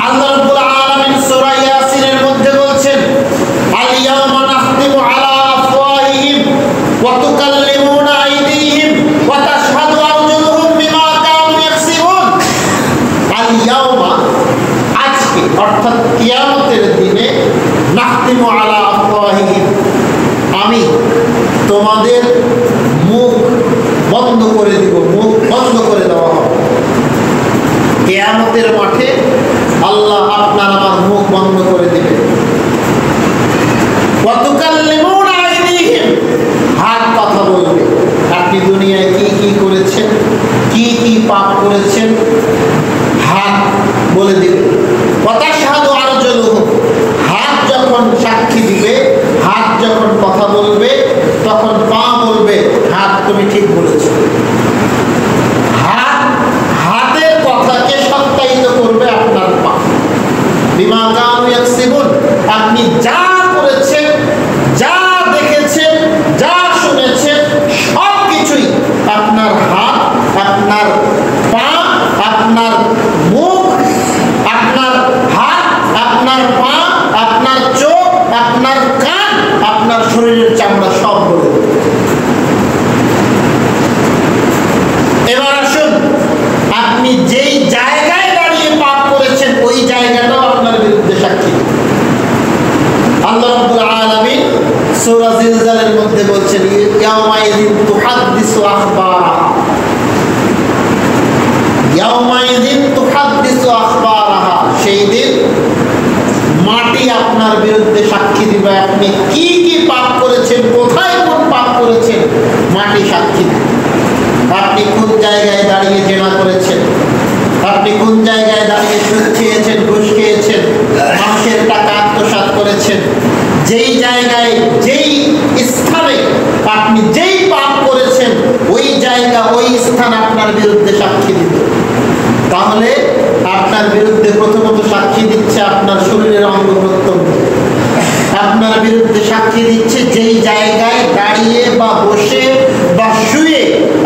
আল্লাহ রাব্বুল আলামিন সূরা ইয়াসিনের মধ্যে বলছেন, আল ইয়াওমা নাখতিমু আলা আফওয়াহিহিম ওয়া তুকাল্লিমুনা আইদিহিম ওয়া তাশহাদু আরজুলুহুম বিমা কানু ইয়াকসিবুন। আল ইয়াওমা আজকে, অর্থাৎ কিয়ামতের দিনে, নাখতিমু আলা আফওয়াহিহিম আমি তোমাদের মুখ বন্ধ করে দিব, মুখ বন্ধ করে দেওয়া হবে। কিয়ামতের মাঠে আল্লাহ আপনার আমার মুখ বন্ধ করে দিবে। ওয়া তুকাল্লিমুনা আইদিহিম হাত কথা বলবে। আপনি দুনিয়ায় কি কি করেছেন, কি কি পাপ করেছেন, হাত বলে দিবে। ওয়া তাশহাদু আরজুলুহুম হাত যখন সাক্ষী দিবে, হাত যখন কথা বলবে, তখন পা বলবে হাত তুমি ঠিক বলেছো। হাতের কথাকে সত্যায়িত করবে আপনার পা। বিমা কানু ইয়াকসিবুন আপনি যা করেছেন, যা দেখেছেন, যা শুনেছেন, সব কিছুই আপনার হাত, আপনার পা, আপনার মুখ, আপনার হাত, আপনার পা, আপনার চোখ, আপনার কান, আপনার শরীরের চামড়া সব বলে দেবে। এবার আসুন, আপনি যেই জায়গায় দাঁড়িয়ে পাপ করেছেন ওই জায়গাটাও আপনার বিরুদ্ধে সাক্ষী। আল্লাহ রাব্বুল আলামিন সূরা জিলজালের মধ্যে বলছেন, ইয়াউমাইযিন তুহাদ্দিসু আখবারাহা, ইয়াউমাইযিন তুহাদ্দিসু আখবারাহা সেই দিন মাটি আপনার বিরুদ্ধে সাক্ষী দিবে। আপনি কি কি পাপ করেছেন, কোথায় কোন পাপ করেছেন, মাটি সাক্ষী দিবে। আপনি কোন জায়গায় দাঁড়িয়ে জেনা করেছেন, আপনি কোন জায়গায় দাঁড়িয়ে সুদ খেয়েছেন, ঘুষ খেয়েছেন, মানুষের টাকা আত্মসাৎ করেছেন, যেই জায়গায়, যেই স্থানে আপনি যেই পাপ করেছেন, ওই জায়গা, ওই স্থান আপনার বিরুদ্ধে সাক্ষী দিবে। তাহলে আপনার বিরুদ্ধে প্রথমত সাক্ষী দিচ্ছে আপনার শরীরের অঙ্গ প্রত্যঙ্গ। আপনার বিরুদ্ধে সাক্ষী দিচ্ছে যেই জায়গায় দাঁড়িয়ে বা বসে বা শুয়ে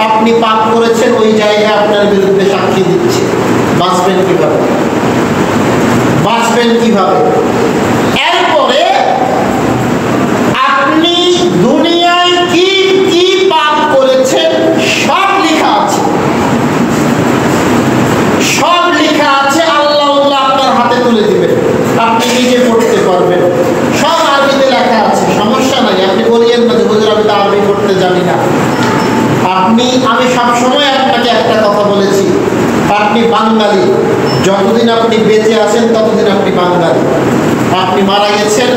আপনি পাপ করেছেন, ওই জায়গায় আপনার বিরুদ্ধে সাক্ষী দিচ্ছে। বাঁচবেন কিভাবে, বাঁচবেন কিভাবে? এরপরে আপনি দুনিয়ায় কি কি পাপ করেছেন সব লেখা আছে, সব লেখা আছে। আল্লাহ আপনার হাতে তুলে দিবেন, আপনি নিজে পড়তে পারবেন। সব আরবিতে লেখা আছে, সমস্যা নাই। আপনি বলিয়েন না যে হুজুর আমি তো আরবি পড়তে জানি না। আমি সবসময় আপনাকে একটা কথা বলেছি, আপনি বাঙালি। যতদিন আপনি বেঁচে আছেন ততদিন আপনি বাঙালি। আপনি মারা গেছেন,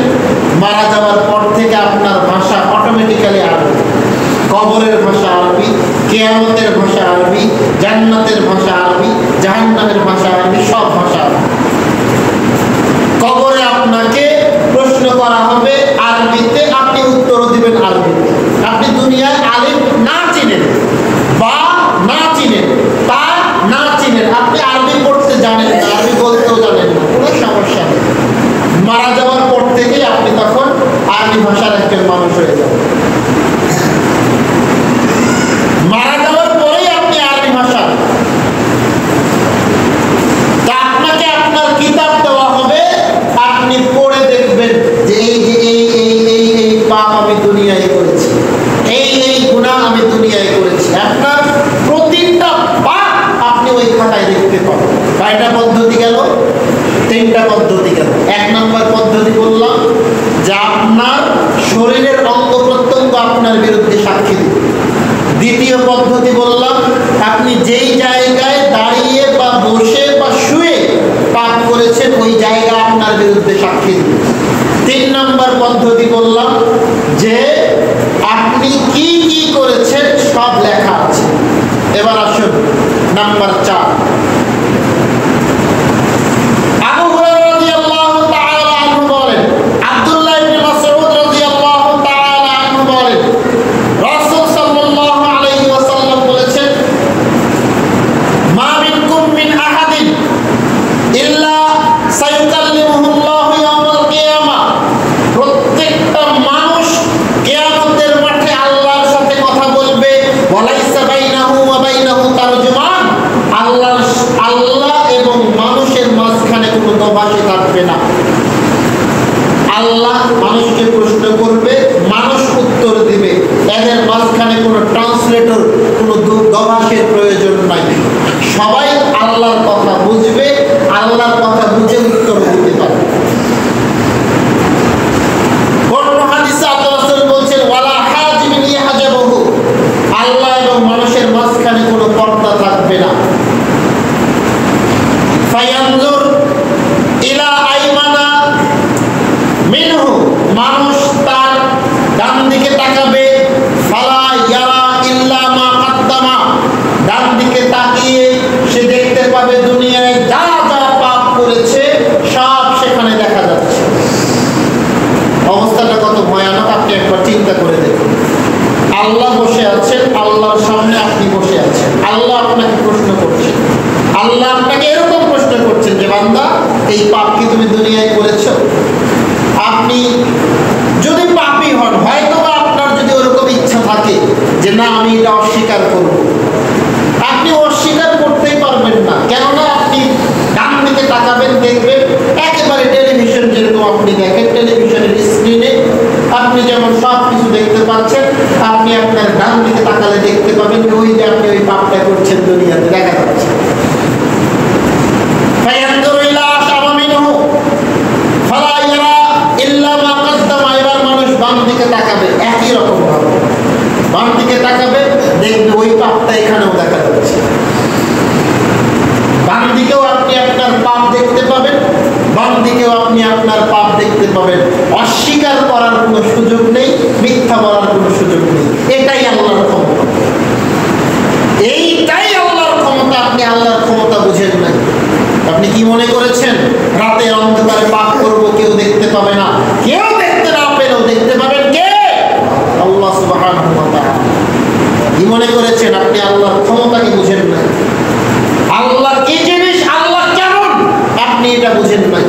মারা যাওয়ার পর থেকে আপনার ভাষা অটোমেটিক্যালি আরবি। কবরের ভাষা আরবি, কিয়ামতের ভাষা আরবি, জান্নাতের ভাষা আরবি, জাহান্নামের ভাষা আরবি, সব ভাষা আরবি। কবরে আপনাকে প্রশ্ন করা হবে আরবিতে, আপনি উত্তর দিবেন আরবিতে। আপনি দুনিয়ায় আলিফ না চিনেন, বা না চিনেন, তা না চিনেন, আপনি আরবি পড়তে জানেন না, আরবি বলতেও জানেন না, কোনো সমস্যা নেই। মারা যাওয়ার পর থেকেই আপনি তখন আরবি ভাষার একজন মানুষ হয়ে যাবেন। মারা যাওয়ার পরেই আপনি আরবি ভাষা, তা আপনাকে আপনার কিতাব দেওয়া হবে, আপনি পড়ে দেখে দেখবেন যে এই পাপ আমি দুনিয়ায় করেছি, এই গুনাহ আমি দুনিয়ায় করেছি। আপনার প্রতিটা পাপ আপনি ওই খাতায় দেখতে পাবেন। কয়টা পদ্ধতি গেল? 3টা পদ্ধতি গেল। 1 নম্বর পদ্ধতি বললাম যে আপনার শরীরের অঙ্গ প্রত্যঙ্গ আপনার বিরুদ্ধে সাক্ষী দিবে। দ্বিতীয় পদ্ধতি বললাম আপনি যেই জায়গায় দাঁড়িয়ে বা বসে বা শুয়ে পাপ করেছেন ওই জায়গা আপনার বিরুদ্ধে সাক্ষী দিবে। 3 নম্বর পদ্ধতি বললাম যে আপনি কি কি করেছেন সব লেখা আছে। এবার আসুন নাম্বার 4। আবু হুরায়রা রাদিয়াল্লাহু তাআলা আনহু বলেন, আব্দুল্লাহ ইবনে মাসউদ রাদিয়াল্লাহু তাআলা আনহু বলেন, রাসূল সাল্লাল্লাহু আলাইহি ওয়াসাল্লাম বলেছেন, মা মিনকুম মিন আহাদিন ইল্লা সায়ুকাল্লিমুহুল্লাহু ইয়াওমাল কিয়ামা। প্রত্যেকটা মানুষ কিয়ামতের মাঠে আল্লাহর সাথে কথা বলবে। ওয়ালাইসা বাইনাহু ওয়া বাইনাহু তারজুমান। আল্লাহ এবং মানুষের মাঝখানে কোনো দোভাষী থাকবে না। আল্লাহ মানুষকে প্রশ্ন করবে, মানুষ উত্তর দিবে। এদের মাঝখানে কোনো ট্রান্সলেটর, কোনো দোভাষীর প্রয়োজন নাই। সবাই আল্লাহর কথা বুঝবে, আল্লাহর কথা বুঝে উত্তর দিতে পারবে। অন্য হাদিসে আল্লাহ রাসূল বলেন, ওয়ালা হাজিবিন ইয়াহজাবুহু। আল্লাহ এবং মানুষের মাঝখানে কোনো পর্দা থাকবে না। ফায়ানজুর ইলা আইমানা মিনহু। মানুষ তার ডান দিকে তাকাবে। ফালা ইয়ারা ইল্লা মা কাদ্দামা। ডান দিকে তাকিয়ে সে দেখতে পাবে দুনিয়ায় যা যা পাপ করেছে সব সেখানে দেখা যাচ্ছে। অবস্থাটা কত ভয়ানক আপনি একবার চিন্তা করে দেখুন। আল্লাহ বসে আছেন, আল্লাহর সামনে আপনি বসে আছেন, আল্লাহ আপনাকে প্রশ্ন করছেন। আল্লাহ আপনাকে এরকম প্রশ্ন করছেন যে বান্দা, এই পাপ কি তুমি দুনিয়ায় করেছো? আপনি যদি পাপী হন, হয়তো বা আপনার যদি ওরকম ইচ্ছা থাকে যে না আমি এটা অস্বীকার করব, আপনি অস্বীকার করতেই পারবেন না। কেননা আপনি ডান দিকে তাকাবেন, দেখবেন একেবারে টেলিভিশন যেরকম আপনি দেখেন, টেলিভিশনের স্ক্রিনে আপনি যেমন সব কিছু দেখতে পাচ্ছেন, আপনি আপনার ডান দিকে তাকালে দেখতে পাবেন ওই যে আপনি ওই পাপটা করছেন দুনিয়াতে দেখা যাচ্ছে। এবার মানুষ বাম দিকে তাকাবে, একই রকম ভাবে বাম দিকে তাকাবে, দেখবে ওই পাপটা এখানেও দেখা যাচ্ছে। বাম দিকেও আপনি আপনার পাপ দেখতে পাবেন, বাম দিকেও আপনি আপনার পাপ দেখতে পাবেন। অস্বীকার করার কোনো সুযোগ নেই, মিথ্যা বলার কোনো সুযোগ নেই। এটাই আল্লাহর ক্ষমতা, এইটাই আল্লাহর ক্ষমতা। আপনি আল্লাহর ক্ষমতা বুঝেন নাই। আপনি কি মনে করেছেন রাতের অন্ধকারে পাপ করব, কেউ দেখতে পাবে না? কেউ দেখতে না পেলেও দেখতে পাবেন কে? আল্লাহ সুবহানাহু ওয়া তাআলা। কি মনে করেছেন আপনি আল্লাহর ক্ষমতাকে বুঝেন নাই? আল্লাহ কি জিনিস, আল্লাহ কেমন আপনি এটা বুঝেন নাই।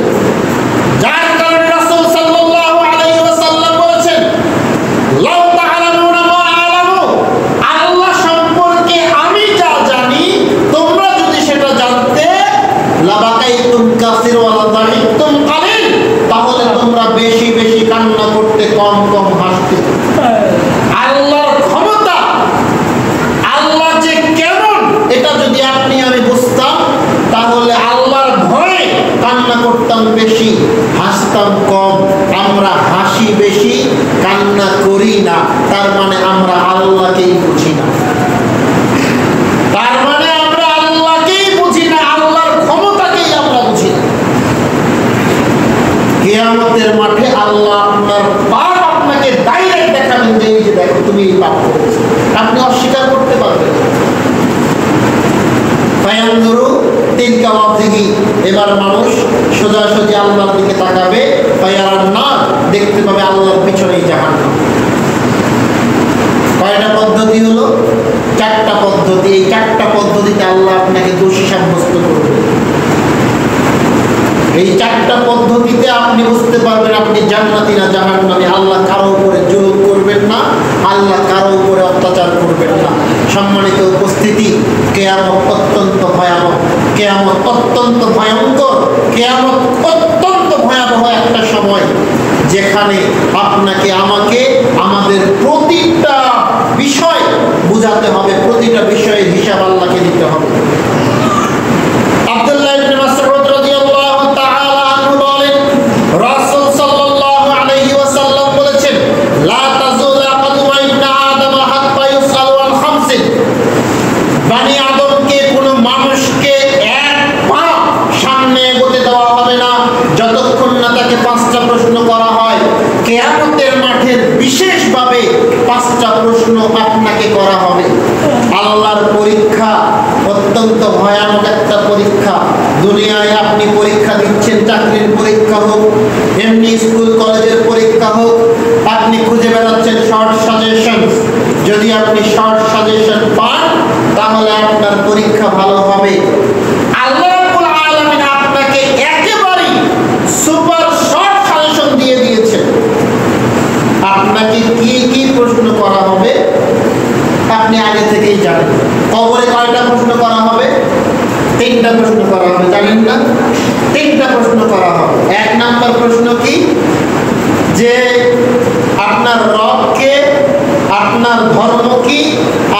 যার কারণে রাসূল সাল্লাল্লাহু আলাইহি ওয়াসাল্লাম বলেছেন, লাউ তা'লামুনা মা আ'লামু। আল্লাহ সম্পর্কে আমি যা জানি তোমরা যদি সেটা জানতে, লাবাকাইতুম কাসির ওয়া লাদাহিকতুম কালিল। তাহলে তোমরা বেশি বেশি কান্না করতে, কম কম হাসতে। আল্লাহর ক্ষমতা, আল্লাহ যে কেমন এটা যদি আপনি আমি বুঝতাম, তাহলে আল্লাহর ভয়ে কান্না করতাম বেশি, হাসতাম কম। আমরা হাসি বেশি, কান্না করি না, তার মানে আমরা আল্লাহকেই বুঝি না। তার মানে আমরা আল্লাহকেই বুঝি না, আল্লাহর ক্ষমতাকেই আমরা বুঝি না। কিয়ামতের মাঠে আল্লাহ আপনার পাপ আপনাকে ডাইরেক্ট দেখাবেন যে এই যে দেখো তুমি এই পাপ করেছো, আপনি অস্বীকার করতে পারবেন। ফায়ানজুরু তিলকা ওয়াজহি। এবার মানুষ সোজাসুজি আল্লাহর দিকে তাকাবে, ফায়ারান নার, দেখতে পাবে আল্লাহর পিছনেই জাহান্নাম। কয়টা পদ্ধতি হলো? 4টা পদ্ধতি। এই 4টা পদ্ধতিতে আল্লাহ আপনাকে দোষী সাব্যস্ত করবে। এই 4টা পদ্ধতিতে আপনি বুঝতে পারবেন আপনি জান্নাতি না জাহান্নামী। আল্লাহ কারো উপরে জুলুম করবেন না, আল্লাহ কারো উপরে অত্যাচার করবেন না। সম্মানিত উপস্থিতি, কিয়ামত অত্যন্ত ভয়াবহ, কিয়ামত অত্যন্ত ভয়ঙ্কর, কিয়ামত অত্যন্ত ভয়াবহ একটা সময়। যেখানে আপনাকে আমাকে আমাদের প্রতিটা বিষয় বুঝাতে হবে, প্রতিটা বিষয়ের হিসাব আল্লাহকে দিতে হবে। আব্দুল্লাহ ইবনে মাসউদ রাদিয়াল্লাহু তাআলা আনহু বলেন, রাসূল সাল্লাল্লাহু আলাইহি ওয়াসাল্লাম বলেছেন, লা তাযুলু কদমা ইবনে আদম হাত্তা ইউসালু আন খামসিন। বনি আদমকে কোনো মানুষকে এক পা সামনে এগোতে দেওয়া হবে না যতক্ষণ না তাকে 5টা প্রশ্ন করা হয়। কিয়ামতের মাঠের বিশেষভাবে 5টা প্রশ্ন আপনাকে করা হবে। আল্লাহর পরীক্ষা অত্যন্ত ভয়ানক একটা পরীক্ষা। দুনিয়ায় আপনি পরীক্ষা দিচ্ছেন, চাকরির পরীক্ষা হোক, এমনি স্কুল কলেজের পরীক্ষা হোক, আপনি খুঁজে বেড়াচ্ছেন শর্ট সাজেশন। যদি আপনি শর্ট সাজেশন পান তাহলে আপনার পরীক্ষা ভালো হবে। আল্লাহ রাব্বুল আলামিন আপনাকে একেবারে সুপার শর্ট সাজেশন দিয়ে দিয়েছেন। আপনাকে কি কি প্রশ্ন করা হবে আপনি আগে থেকেই জানেন। কবরে কয়টা প্রশ্ন করা হবে? 3টা প্রশ্ন করা হবে, জানেন না? 3টা প্রশ্ন করা হবে। 1 নাম্বার প্রশ্ন কি? যে আপনার রবকে, আপনার ধর্ম কি,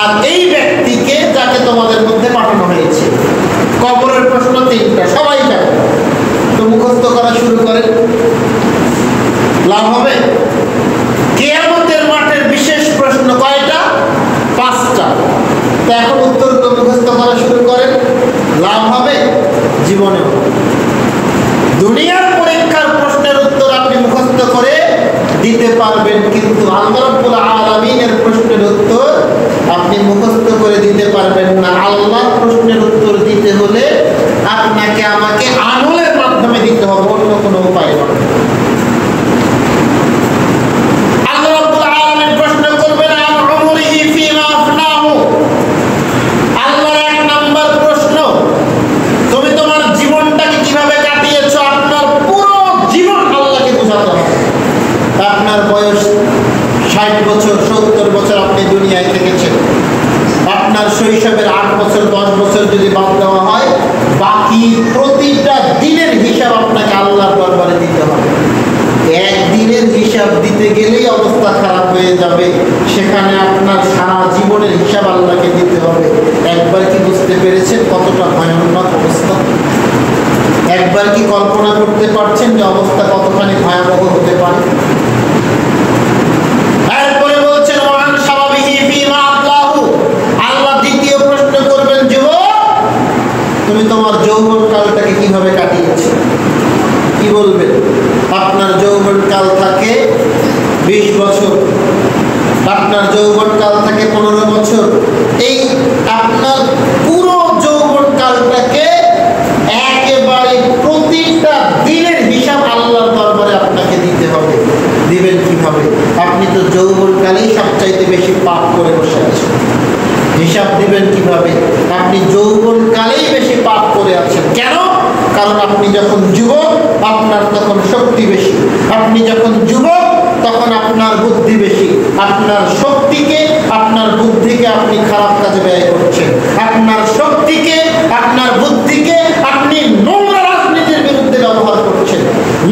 আর এই ব্যক্তিকে যাকে তোমাদের মধ্যে পাঠানো হয়েছে। কবরের প্রশ্ন 3টা, সবাই জানে। তো মুখস্থ করা শুরু করেন, লাভ হবে। কিয়ামতের মাঠের বিশেষ প্রশ্ন কয়টা? 5টা। তো এখন উত্তর মুখস্থ করা শুরু করেন, লাভ হবে জীবনে। দুনিয়ার পরীক্ষার প্রশ্নের উত্তর আপনি মুখস্থ করে দিতে পারবেন, কিন্তু আল্লাহ রাব্বুল আলামিনের প্রশ্নের উত্তর আপনি মুখস্থ করে দিতে পারবেন না। আল্লাহর প্রশ্নের উত্তর দিতে হলে আপনাকে আমাকে আমলের মাধ্যমে দিতে হবে, অন্য কোনো উপায় নয়। আল্লাহ রাব্বুল আলামিন প্রশ্ন করবেন আন উমরিহি ফিমা আফনাহু। আল্লাহর 1 নাম্বার প্রশ্ন, তুমি তোমার জীবনটাকে কিভাবে কাটিয়েছো? আপনার পুরো জীবন আল্লাহকে বোঝাতে হবে। আপনার বয়স 60 বছর, 70 বছর আপনি দুনিয়ায় থেকেছেন। আপনার শৈশবের 8 বছর, 10 বছর যদি বাদ দেওয়া হয়, বাকি প্রতিটা দিনের হিসাব আপনাকে আল্লাহর দরবারে দিতে হবে। একদিনের হিসাব দিতে গেলেই অবস্থা খারাপ হয়ে যাবে, সেখানে আপনার সারা জীবনের হিসাব আল্লাহকে দিতে হবে। একবার কি বুঝতে পেরেছেন কতটা ভয়ানক অবস্থা? একবার কি কল্পনা করতে পারছেন যে অবস্থা কতখানি ভয়াবহ হতে পারে? এরপরে বলছেন ওয়ান শাবাবিহি ফিমা আবলাহু। আল্লাহ দ্বিতীয় প্রশ্ন করবেন, যুবক তুমি তোমার যৌবনকালটাকে কিভাবে কাটিয়েছো? কি বলবেন? আপনার যৌবনকাল থাকে 20 বছর, আপনার যৌবনকাল থাকে 15 বছর। এই আপনার পুরো যৌবনকালটাকে একেবারে প্রতিটা দিনের হিসাব আল্লাহর দরবারে আপনাকে দিতে হবে। দিবেন কিভাবে? আপনি তো যৌবনকালেই সবচাইতে বেশি পাপ করে বসে আছেন। হিসাব দিবেন কিভাবে? আপনি যৌবনকালেই বেশি পাপ করে আছেন। কেন? কারণ আপনি যখন যুবক আপনার তখন শক্তি বেশি। আপনি যখন যুবক তখন আপনার বুদ্ধি বেশি। আপনার শক্তিকে, আপনার বুদ্ধিকে আপনি খারাপ কাজে ব্যয় করছেন। আপনার শক্তিকে, আপনার বুদ্ধিকে আপনি নোংরা রাজনীতির বিরুদ্ধে ব্যবহার করছেন,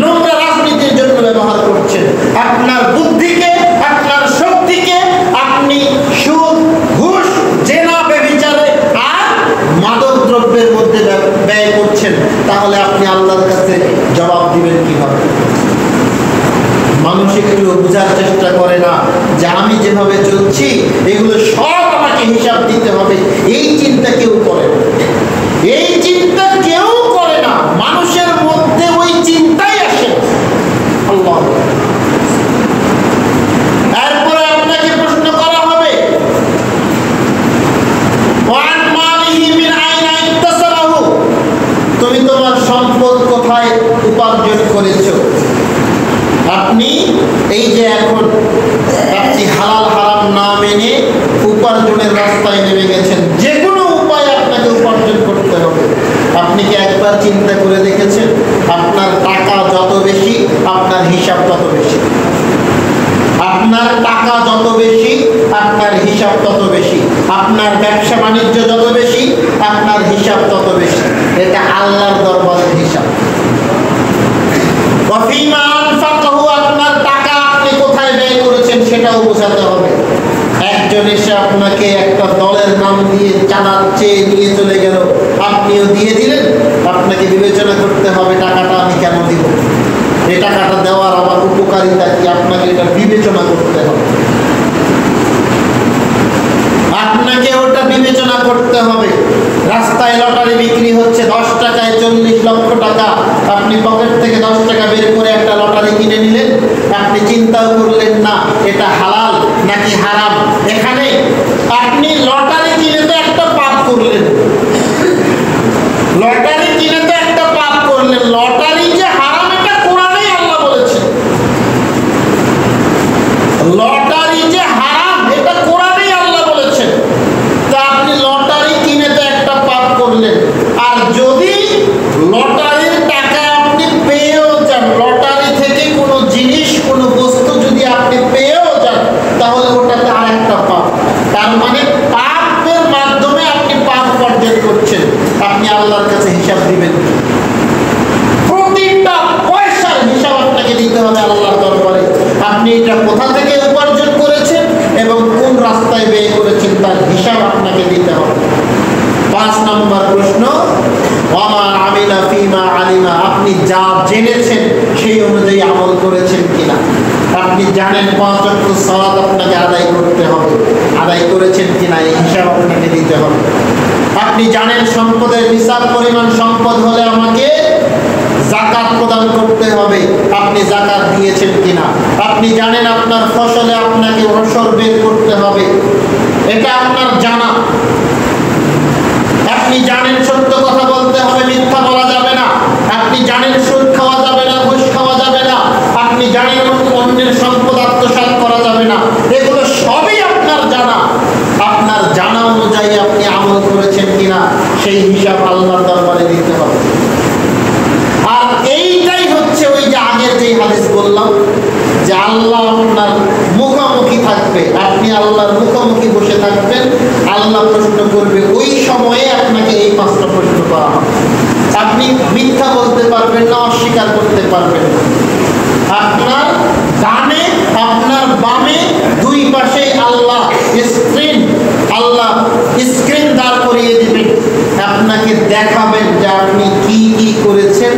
নোংরা রাজনীতির জন্য ব্যবহার করছেন। আপনার বুদ্ধিকে, আপনার শক্তিকে আপনি সুদ, ঘুষ, জেনা, ব্যভিচারে আর মাদক দ্রব্যের মধ্যে ব্যয় করছেন। তাহলে আপনি আল্লাহর কাছে জবাব দিবেন কিভাবে? মানুষ একটু বোঝার চেষ্টা করে না যে আমি যেভাবে চলছি এগুলো সব আমাকে হিসাব দিতে হবে। এই চিন্তা কেউ করে না, এই চিন্তা কেউ করে না। মানুষের মধ্যে ওই চিন্তাই আসে। আল্লাহ। এরপরে আপনাকে প্রশ্ন করা হবে ওয়ান মালিহি মিন আইনা ইকতাসাবাহু। তুমি তোমার সম্পদ কোথায় উপার্জন করেছো? আপনি এই যে এখন আপনি হালাল হারাম না মেনে উপার্জনের রাস্তায় নেমে গেছেন, যে কোনো উপায়ে আপনাকে উপার্জন করতে হবে। আপনি কি একবার চিন্তা করে দেখেছেন আপনার টাকা যত বেশি আপনার হিসাব তত বেশি? আপনার টাকা যত বেশি আপনার হিসাব তত বেশি। আপনার ব্যবসা বাণিজ্য যত বেশি আপনার হিসাব তত বেশি। এটা আল্লাহর দরবারের হিসাব। আপনার ফসলের নাম দিয়ে চাঁদা চেয়ে নিয়ে চলে গেল, আপনিও দিয়ে দিলেন। আপনাকে বিবেচনা করতে হবে টাকাটা আমি কেন দিব, এই টাকাটা দেওয়ার আমার উপকারিতা কি, আপনাকে এটা বিবেচনা করতে হবে। আপনাকে ওটা বিবেচনা করতে হবে। রাস্তায় লটারি বিক্রি হচ্ছে 10 টাকায় 40 লক্ষ টাকা, আপনি পকেট থেকে 10 টাকা বের করে একটা লটারি কিনে নিলেন। আপনি চিন্তাও করলেন না এটা হালাল নাকি হারাম। এখানে আপনি লটারি কিনে তো একটা পাপ করলেন, লটারি কিনে তো একটা পাপ করলেন। লটারি যে হারাম এটা কোরআনেই আল্লাহ বলেছেন। লটারি যে হারাম এটা কোরআনেই আল্লাহ বলেছেন। তা আপনি লটারি কিনে তো একটা পাপ করলেন। আর যদি লটারির টাকা আপনি পেয়েও যান, লটারি থেকে কোনো জিনিস কোনো বস্তু যদি আপনি পেয়েও যান, তাহলে ওটাতে আর একটা পাপ। তার মানে পাপের মাধ্যমে আপনি পাপ অর্জন করছেন। আপনি আল্লাহর কাছে হিসাব দিবেন, প্রতিটা পয়সার হিসাব আপনাকে দিতে হবে আল্লাহর দরবারে। আপনি এটা কোথা থেকে উপার্জন করেছেন এবং কোন রাস্তায় ব্যয় করেছেন তার হিসাব আপনাকে দিতে হবে। 5 নম্বর প্রশ্ন, ওয়ামা আমিলা ফিমা আলিমা, আপনি যা জেনেছেন সেই অনুযায়ী আমল করেছেন কিনা। আপনি জানেন 5 ওয়াক্ত সালাত আপনাকে আদায় করতে হবে, আদায় করেছেন কিনা এই হিসাব আপনাকে দিতে হবে। আপনি জানেন সম্পদের নিসাব পরিমাণ সম্পদ হলে আমাকে যাকাত প্রদান করতে হবে, আপনি যাকাত দিয়েছেন কিনা। আপনি জানেন আপনার ফসলে আপনাকে ওসর বের করতে হবে, এটা আপনার জানা। আপনি জানেন সত্য কথা বলতে হবে, মিথ্যা বলা যাবে না। আপনি জানেন সুদ খাওয়া যাবে না, ঘুষ খাওয়া যাবে না। আপনি জানেন অন্যের সম্পদ আত্মসাৎ করা যাবে না। এগুলো সবই আপনার জানা। আপনার জানা অনুযায়ী আপনি আমল করেছেন কিনা সেই হিসাব আল্লাহর দরবারে দিতে হবে। আর এইটাই হচ্ছে ওই যে আগের যে হাদিস বললাম যে আল্লাহ আপনার মুখোমুখি থাকবে, আপনি আল্লাহর মুখোমুখি বসে থাকবেন, আল্লাহ প্রশ্ন করবে। ওই সময়ে আপনাকে এই 5টা প্রশ্ন করা হবে। আপনি মিথ্যা বলতে পারবেন না, অস্বীকার করতে পারবেন না। আপনার ডানে আপনার বামে 2 পাশে আল্লাহ স্ক্রিন দাঁড় করিয়ে দিবেন, আপনাকে দেখাবেন যে আপনি কি কি করেছেন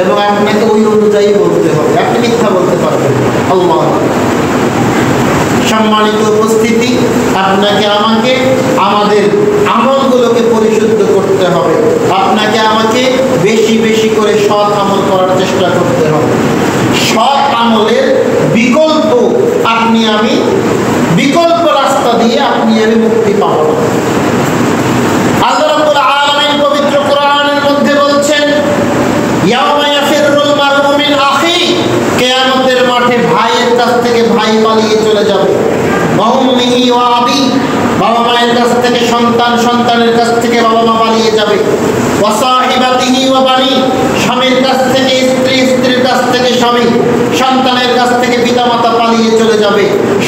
এবং আপনাকে ওই অনুযায়ী বলতে হবে। আপনি মিথ্যা বলতে পারবেন। আল্লাহ সম্মানিত উপস্থিতি, আপনাকে আমাকে আমাদের আমলগুলোকে পরিশুদ্ধ করতে হবে। আপনাকে আমাকে বেশি বেশি করে সৎ আমল করার চেষ্টা করতে হবে। সৎ আমলের বিকল্প আপনি আমি বিকল্প রাস্তা দিয়ে আপনি আমি মুক্তি পাব। আল্লাহ রাব্বুল আলামিন পবিত্র কোরআনের মধ্যে বলছেন, ইয়াউমা ইয়াফিরুল মারউ মিন আখি, কিয়ামতের মাঠে ভাইয়ের কাছ থেকে ভাই পালিয়ে চলে যাবে। ওয়া উম্মিহি ওয়া আবি, বাবা মায়ের কাছ থেকে সন্তান, সন্তানের কাছ থেকে বাবা মা পালিয়ে যাবে। ওয়া সাহিবাতিহি ওয়া বানি, স্বামীর কাছ থেকে স্ত্রী, স্ত্রীর কাছ থেকে স্বামী, সন্তানের কাছ থেকে পিতামাতা পালিয়ে চলে যাবে।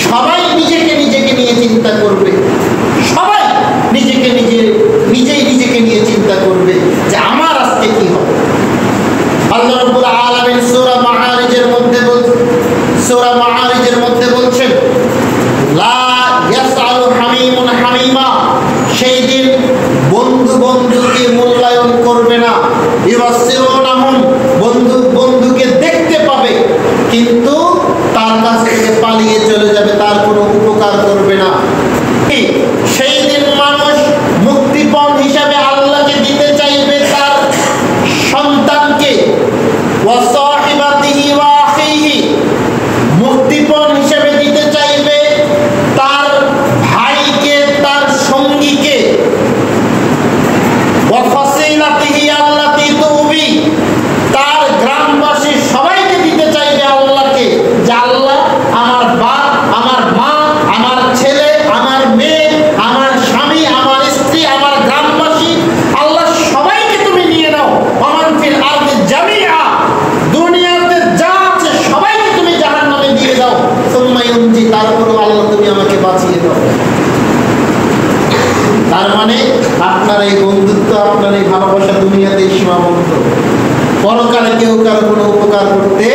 সবাই নিজেকে নিয়ে চিন্তা করবে, সবাই নিজেকে নিয়ে চিন্তা করবে যে আমার আজকে কি হবে। আল্লাহ রাব্বুল আলামিন সূরা মাআরিজের মধ্যে বলছেন, লা ইয়াসআলু হামিমুন হামিমা, সেই দিন বন্ধু বন্ধুকে মূল্যায়ন করবে না। ইউবাসসিরুনাহুম, বন্ধুকে দেখতে পাবে কিন্তু তার কাছ থেকে পালিয়ে চলে যাবে, তার কোনো উপকার করবে না। সেই দিন মানুষ মুক্তিপণ হিসাবে আল্লাহকে দিতে চাইবে তার সন্তানকে, ওয়া সাহিবাতিহি ওয়া আখিহি, মুক্তিপণ হিসাবে দিতে চাইবে তার ভাইকে, তার সঙ্গীকে, ওয়া ফাসিলাতিহি আল্লাতী তুবি, তার গ্রামবাসী সবাইকে দিতে চাইবে আল্লাহকে, যে আল্লাহ আমার বাপ, আমার মা, আমার ছেলে, আমার মেয়ে, আমার স্বামী, আমার স্ত্রী, আমার গ্রামবাসী, আল্লাহ সবাইকে তুমি নিয়ে নাও। ওমান ফিল আরদি জামিআ, দুনিয়াতে যা আছে সবাইকে তুমি জাহান্নামে দিয়ে দাও। সুম্মা ইউনজি, তারপরও আল্লাহ তুমি আমাকে বাঁচিয়ে দাও। তার মানে আপনার এই বন্ধুত্ব, আপনার এই ভালোবাসা দুনিয়াতেই সীমাবদ্ধ, পরকালে কেউ কারো কোনো উপকার করতে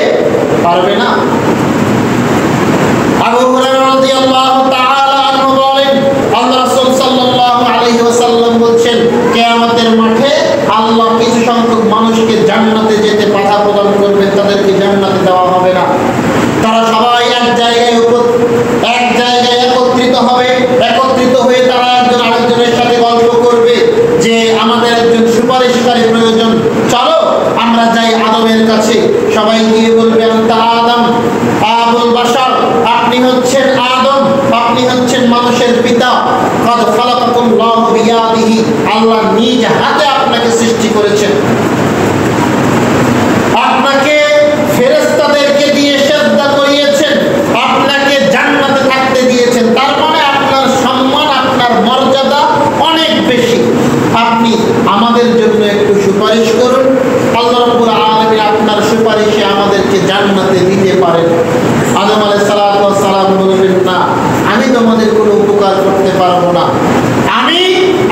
পারবে না। আবু হুরায়রা রাদিয়াল্লাহু তাআলা আনহু বলেন, আল্লাহ রাসূল সাল্লাল্লাহু মানুষের পিতা, কদ খালাকাকুল্লাহু বিয়াদিহি, আল্লাহ নিজ হাতে আপনাকে সৃষ্টি করেছেন। আপনাকে ফেরেশতাদেরকে দিয়ে সিজদা করিয়েছেন, আপনাকে জান্নাতে থাকতে দিয়েছেন। তার মানে আপনার সম্মান, আপনার মর্যাদা অনেক বেশি। আপনি আমাদের জন্য একটু সুপারিশ করুন, আল্লাহ রাব্বুল আলামিন আপনার সুপারিশে আমাদেরকে জান্নাতে দিতে পারেন। আদম আলাইহিস সালাতু ওয়াস সালাম বলবেন, না, আমি তোমাদের কোনো উপকার করতে পারবো না। আমি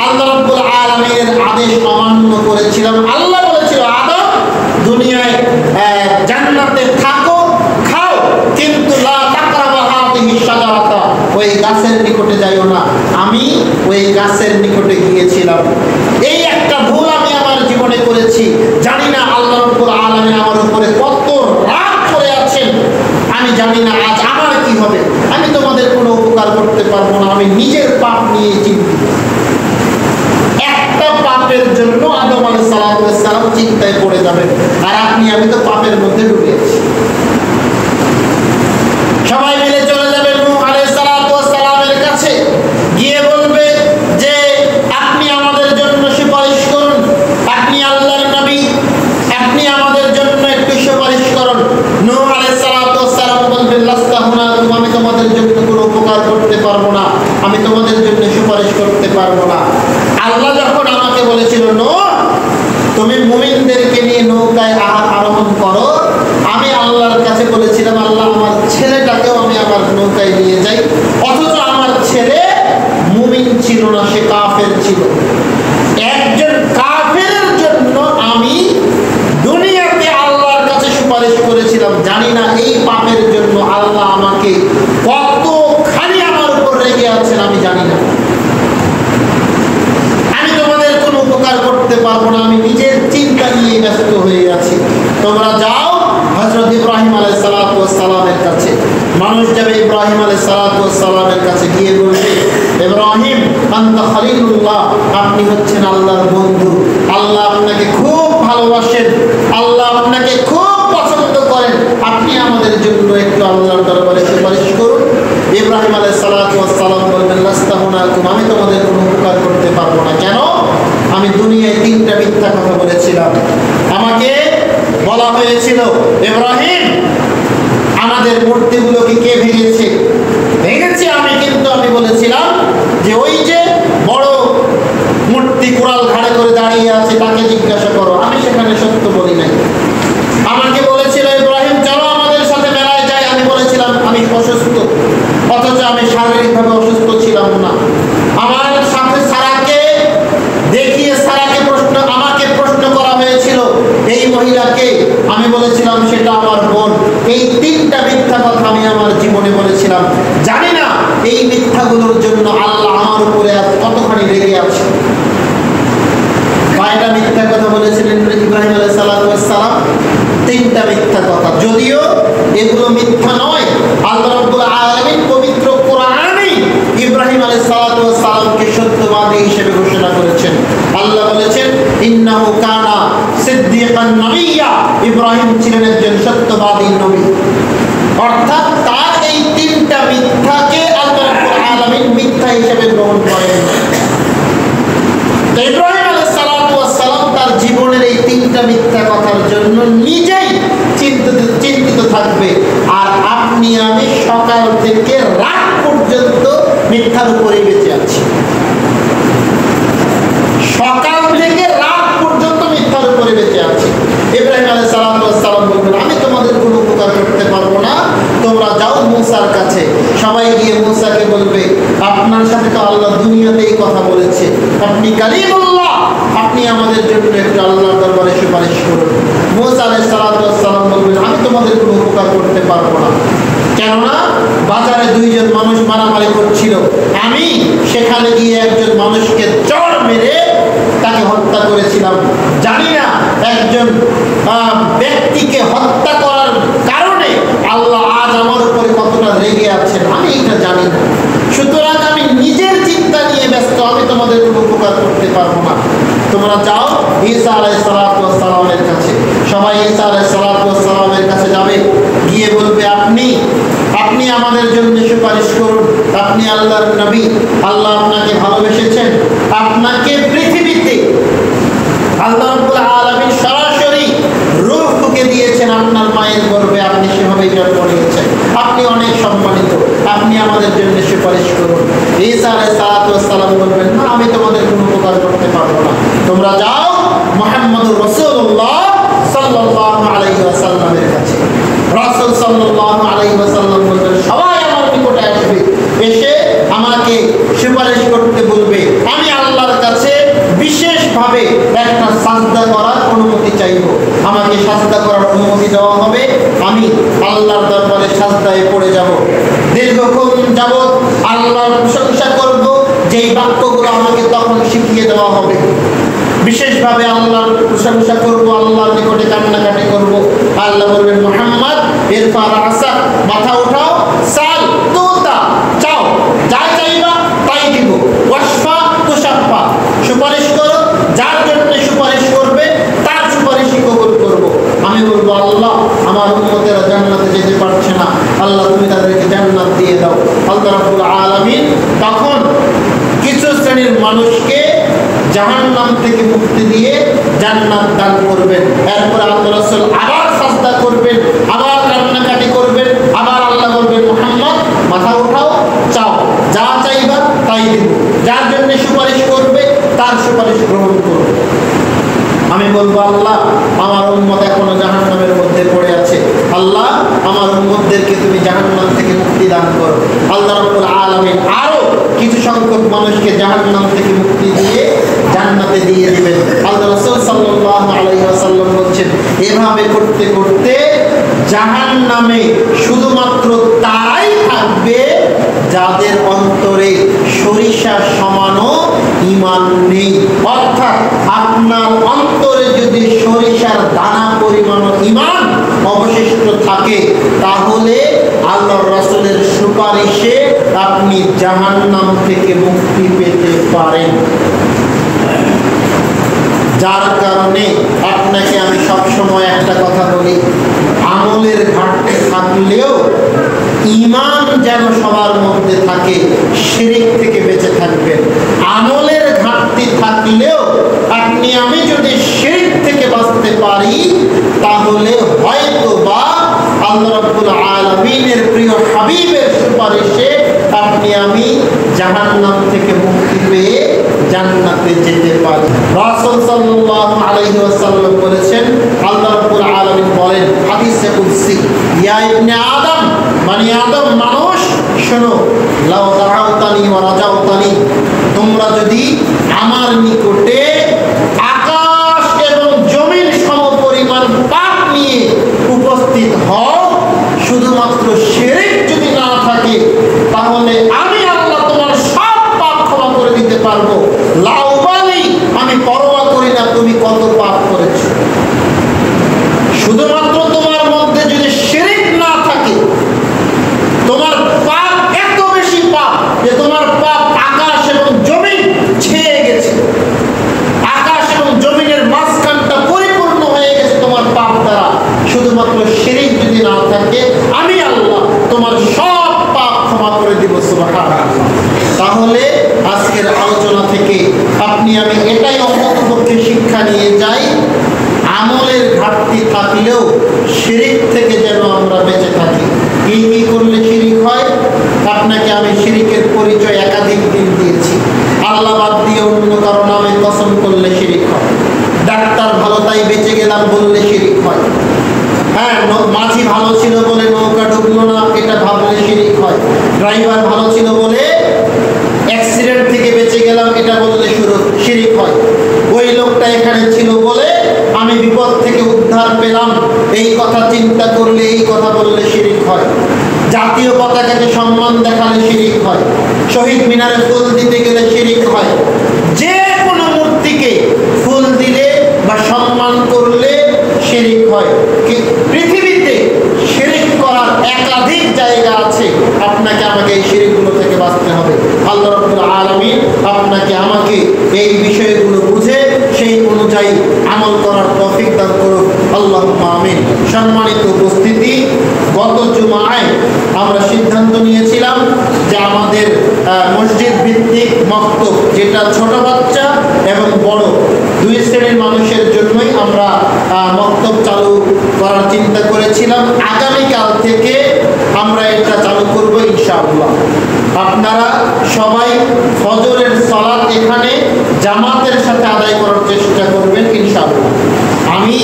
আল্লাহ রাব্বুল আলামিনের আদেশ অমান্য করেছিলাম। আল্লাহ বলেছিল, আদম, দুনিয়ায় জান্নাতে থাকো, খাও, কিন্তু লা তাকরাবা হাযিহি শাজারাতা, ওই গাছের নিকটে যাইও না। আমি ওই গাছের নিকটে গিয়েছিলাম। এই একটা ভুল আমি আমার জীবনে করেছি। জানি না আল্লাহ রাব্বুল আলামিন আমার উপরে কত রাগ করে আছেন। আমি জানি না আজ আমার কি হবে। আমি তোমাদের কোনো উপকার করতে পারবো না। আমি নিজের পাপ নিয়ে চিন্তিত। একটা পাপের জন্য আদম আলাইহিস সালাম চিন্তায় পড়ে যাবেন, আর আপনি আমি তো পাপের মধ্যে ডুবে আছি। সবাই মিলে চলে যাবে নূহ আলাইহিস সালামের কাছে, গিয়ে বলবে যে আপনি আমাদের জন্য সুপারিশ করুন, আপনি আল্লাহর নবী, আপনি আমাদের জন্য একটু সুপারিশ করুন। নূহ আলাইহিস সালাম বলবেন, লাস্তা হুনাকুম, আমি তোমাদের জন্য কোনো উপকার করতে পারবো না, আমি তোমাদের জন্য সুপারিশ করতে পারবো না। আল্লাহ যখন আমাকে বলেছিল, নূহ, তুমি মুমিনদেরকে নিয়ে নৌকায় আরোহণ করো, আমি আল্লাহর কাছে বলেছিলাম, আল্লাহ, আমার ছেলেটাকেও আমি আমার নৌকায় নিয়ে যাই। অথচ আমার ছেলে মুমিন ছিল না, সে কাফের ছিল। একজন কাফেরের জন্য আমি দুনিয়াতে আল্লাহর কাছে সুপারিশ করেছিলাম। জানি না এই পাপের জন্য আল্লাহ আমাকে কতখানি আমার উপর রেগে আছেন, আমি জানি না। আমি তোমাদের কোনো উপকার করতে পারবো না, আমি নিজের চিন্তা নিয়ে ব্যস্ত হয়ে আছি। তোমরা যাও হযরত ইব্রাহিম আলাইহিস সালামের কাছে। মানুষ যাবে ইব্রাহিম আলাইহিস সালামের কাছে, গিয়ে বলবে, ইব্রাহিম, আনতা খলিলুল্লাহ, আপনি হচ্ছেন আল্লাহর বন্ধু। আল্লাহ আপনাকে খুব ভালোবাসেন, আল্লাহ আপনাকে খুব পছন্দ করেন। আপনি আমাদের জন্য একটু আল্লাহর দরবারে সুপারিশ করুন। ইব্রাহিম আলাইহিস সালাম বলবেন, লাস্তা হুনাকুম, আমি তোমাদের কোনো উপকার করতে পারবো না। কেন? আমি দুনিয়ায় 3টা মিথ্যা কথা বলেছিলাম। আমাকে বলা হয়েছিল, ইব্রাহিম, আমাদের মূর্তিগুলোকে কে ভেঙেছে? ভেঙেছি আমি, কিন্তু আমি বলেছিলাম যে ওই যে বড় মূর্তি কুড়াল ঘাড়ে করে দাঁড়িয়ে আছে, তাকে জিজ্ঞাসা করো। আমি সেখানে সত্য বলি নাই। আমাকে বলেছিল, ইব্রাহিম, চলো আমাদের সাথে মেলায় যাই। আমি বলেছিলাম আমি অসুস্থ, অথচ আমি শারীরিকভাবে অসুস্থ ছিলাম না। আমার সাথে সারাকে দেখিয়ে আমাকে প্রশ্ন করা হয়েছিল, এই মহিলাকে? আমি বলেছিলাম সেটা আমার বোন। এই 3টা মিথ্যা কথা আমি আমার জীবনে বলেছিলাম। জানি না এই মিথ্যাগুলোর জন্য আল্লাহ আমার উপরে কতখানি রেগে আছে। কয়টা মিথ্যা কথা বলেছিলেন ইব্রাহিম আলাইহিস সালাম? 3টা মিথ্যা কথা। যদিও এগুলো মিথ্যা নয়, আল্লাহ রাব্বুল আলামিন পবিত্র কোরআনেই ইব্রাহিম আলাইহিস সালামকে সত্যবাদী হিসেবে ঘোষণা করেছেন। আল্লাহ বলেছেন, ইন্নাহু কানা সিদ্দিকান নাবিয়্যা, ইব্রাহিম ছিলেন একজন সত্যবাদী নবী। অর্থাৎ তার এই 3টা মিথ্যাকে আল্লাহ রাব্বুল আলামিন মিথ্যা হিসেবে গ্রহণ করেন। ইব্রাহিম আলাইহিস সালাম তার জীবনের এই 3টা মিথ্যা কথার জন্য নিজেই চিন্তিত থাকবে। আর আপনি আমি সকাল থেকে রাত পর্যন্ত মিথ্যার উপরে বেঁচে আছি। সকাল থেকে রাত পর্যন্ত মিথ্যার উপরে বেঁচে আছি। ইব্রাহিম আলাইহিস সালাম বলবেন, আমি তোমাদের কোনো উপকার করতে পারবো না, তোমরা যাও মূসার কাছে। সবাই গিয়ে মূসাকে বলবে, আপনার সাথে তো আল্লাহ দুনিয়াতেই কথা বলেছে, আপনি কালিমুল্লাহ, আপনি আমাদের জন্য একটু আল্লাহর দরবারে সুপারিশ করুন। মূসা আলাইহিস সালাম বলবেন, আমি তোমাদের কোনো উপকার করতে পারবো না। কেননা বাজারে 2 জন মানুষ মারামারি করছিল, আমি সেখানে গিয়ে একজন মানুষকে চড় মেরে তাকে হত্যা করেছিলাম। জানি না একজন ব্যক্তিকে হত্যা করার কারণে আল্লাহ আজ আমার উপরে কতটা রেগে আছেন, আমি এটা জানি না। সুতরাং আমি নিজের চিন্তা নিয়ে ব্যস্ত, আমি তোমাদের কোনো উপকার করতে পারবো না। তোমরা যাও ঈসা আলাইহিস সালামের কাছে। সবাই ঈসা আলাইহিস সালামের কাছে যাবে, গিয়ে বলবে, আপনি আমাদের জন্য সুপারিশ করুন। আপনি আল্লাহর নবী, আল্লাহ আপনাকে ভালোবেসেছেন, আপনাকে পৃথিবীতে আল্লাহ রাব্বুল আলামিন সরাসরি রূহ ফুঁকে দিয়েছেন আপনার মায়ের গর্ভে, আপনি সেভাবেই জন্ম নিয়েছেন, আপনি অনেক সম্মানিত, আপনি আমাদের জন্য সুপারিশ করুন। ঈসা আলাইহিস সালাম বলবেন, না আমি তোমাদের কোনো উপকার করতে পারবো না, তোমরা যাও মুহাম্মদুর রাসূলুল্লাহ সাল্লাল্লাহু আলাইহি ওয়াসাল্লামের কাছে। রাসূল সাল্লাল্লাহু আলাইহি ওয়াসাল্লাম বলবেন, সবাই আমার নিকটে আসবে, এসে আমাকে সুপারিশ করতে বলবে, আমি আল্লাহর কাছে বিশেষভাবে একটা সাজদা করার অনুমতি চাইব, আমাকে সাজদা করার অনুমতি দেওয়া হবে, আমি আল্লাহর দরবারে সাজদায় পড়ে যাব, দীর্ঘক্ষণ যাবৎ আল্লাহর প্রশংসা করব, যেই বাক্যগুলো আমাকে তখন শিখিয়ে দেওয়া হবে। বিশেষভাবে আল্লাহর প্রশংসা করব, আল্লাহর নিকটে কান্নাকাটি করব। আল্লাহ বলবেন, মুহাম্মদ ইরফা রাসাক, মাথা উঠাও, সাল তুতা, চাও, যা চাইবা তাই দিব, ওয়াশফা তুশাফা, সুপারিশ করো, যার জন্য সুপারিশ করবে তার সুপারিশই কবুল করব। আমি বলবো, আল্লাহ আমার উম্মতেরা জান্নাতে যেতে পারছে না, আল্লাহ তুমি তাদেরকে জান্নাত দিয়ে দাও। আল্লাহ রাব্বুল আলামিন তখন কিছু শ্রেণীর মানুষকে জাহান্নাম থেকে মুক্তি দিয়ে জান্নাত দান করবেন। এরপর আল্লাহ রাসূল আবার সাজদা করবেন, আবার কান্নাকাটি করবেন, আবার আল্লাহ বলবেন, মুহাম্মদ মাথা উঠাও, চাও, যা চাইবা তাই দিব, যার জন্য সুপারিশ করবে তার সুপারিশ গ্রহণ করবে। আমি বলবো, আল্লাহ আমার উম্মত এখনো জাহান্নামের মধ্যে পড়ে আছে, আল্লাহ আমার উম্মতদেরকে তুমি জাহান্নাম থেকে মুক্তি দান করো। আল্লাহ রাব্বুল আলামিন আরো কিছু সংখ্যক মানুষকে জাহান্নাম থেকে মুক্তি দিয়ে জান্নাতে দিয়ে দিবেন। আল্লাহ রাসূল সাল্লাল্লাহু আলাইহি ওয়াসাল্লাম বলছেন, এভাবে করতে করতে জাহান্নামে শুধুমাত্র তারাই থাকবে যাদের অন্তরে সরিষা সমানও ঈমান নেই। অর্থাৎ আপনার অন্তরে যদি সরিষার দানা পরিমাণ ঈমান অবশিষ্ট থাকে, তাহলে আল্লাহর রাসূলের সুপারিশে আপনি জাহান্নাম থেকে মুক্তি পেতে পারেন। যার কারণে আপনাকে আমি সবসময় একটা কথা বলি, আমলের ঘাটতি থাকলেও ঈমান যেন সবার মধ্যে থাকে, শিরক থেকে বেঁচে থাকবেন। আমলের ঘাটতি থাকলেও আপনি আমি যদি শিরক থেকে বাঁচতে পারি, তাহলে হয়তো বা আল্লাহ রাব্বুল আলামিনের প্রিয় হাবিবের সুপারিশে আপনি আমি জাহান্নাম থেকে মুক্তি পেয়ে জান্নাতে যেতে পারি। রাসূল সাল্লাল্লাহু আলাইহি ওয়াসাল্লাম বলেছেন, আল্লাহ রাব্বুল আলামিন বলেন হাদিসে কুদসি, ইয়া ইবনে আদম, মানে আদম মানুষ, শোনো, লাউ দাআউতানি ওয়া রাজাউতানি, তোমরা যদি আমার নিকটে আকাশ এবং জমিন সমপরিমাণ পাপ নিয়ে উপস্থিত হও, শুধুমাত্র শিরক যদি না থাকে, তাহলে আমি আল্লাহ তোমার সব পাপ ক্ষমা করে দিতে পারবো। লাউবালি, আমি পরোয়া করি না তুমি কত পাপ করেছো। শুধুমাত্র তোমার মধ্যে যদি শিরক না থাকে, তোমার পাপ এত বেশি পাপ যে তোমার পাপ আকাশ এবং জমিন ছেয়ে গেছে, আকাশ এবং জমিনের মাঝখানটা পরিপূর্ণ হয়ে গেছে তোমার পাপ দ্বারা। শুধুমাত্র শিরক যদি না থাকে, আমি আল্লাহ তোমার সব পাপ ক্ষমা করে দিব। সুবহানাল্লাহ। তাহলে আজকের আলোচনা থেকে আপনি আমি এটাই অন্ততপক্ষে শিক্ষা নিয়ে যাই, আমলের ঘাটতি থাকলেও শিরক থেকে যেন আমরা বেঁচে থাকি। কি কি করলে শিরক হয়? আপনাকে আমি শিরকের পরিচয় একাধিক দিন দিয়েছি। আল্লাহ বাদ দিয়ে অন্য কারো নামে কসম করলে শিরক হয়। ডাক্তার ভালো তাই বেঁচে গেলাম বললে শিরক হয়। হ্যাঁ, মাঝি ভালো ছিল বলে নৌকা ডুবলো না, এটা ভাবলে শিরক হয়। ড্রাইভার ভালো ছিল বলে অ্যাক্সিডেন্ট থেকে বেঁচে গেলাম, এটা বললে শিরক হয়। ওই লোকটা এখানে ছিল বলে আমি বিপদ থেকে উদ্ধার পেলাম, এই কথা চিন্তা করলে, এই কথা বললে শিরক হয়। জাতীয় পতাকাকে সম্মান দেখালে শিরক হয়। শহীদ মিনারে ফুল দিতে গেলে শিরক হয়। যে কোনো মূর্তিকে ফুল দিলে বা সম্মান করলে শিরক হয়। পৃথিবীতে শিরক করার একাধিক জায়গা আছে, আপনাকে আমাকে এই শিরকগুলো থেকে বাঁচতে হবে। আল্লাহ রাব্বুল আলামিন আপনাকে আমাকে এই বিষয়গুলো বুঝে সেই অনুযায়ী আমল করার তৌফিক দান করুন। আল্লাহুম্মা আমিন। সম্মানিত উপস্থিতি, গত জুমায় আমরা সিদ্ধান্ত নিয়েছিলাম যে আমাদের মসজিদ ভিত্তিক মক্তব, যেটা ছোট বাচ্চা এবং বড় দুই শ্রেণীর মানুষের জন্যই আমরা মক্তব চালু করার চিন্তা করেছিলাম। আগামীকাল থেকে আমরা এটা চালু করব ইনশাআল্লাহ। আপনারা সবাই ফজরের সালাত এখানে জামাতের সাথে আদায় করার চেষ্টা করবেন ইনশাআল্লাহ। আমি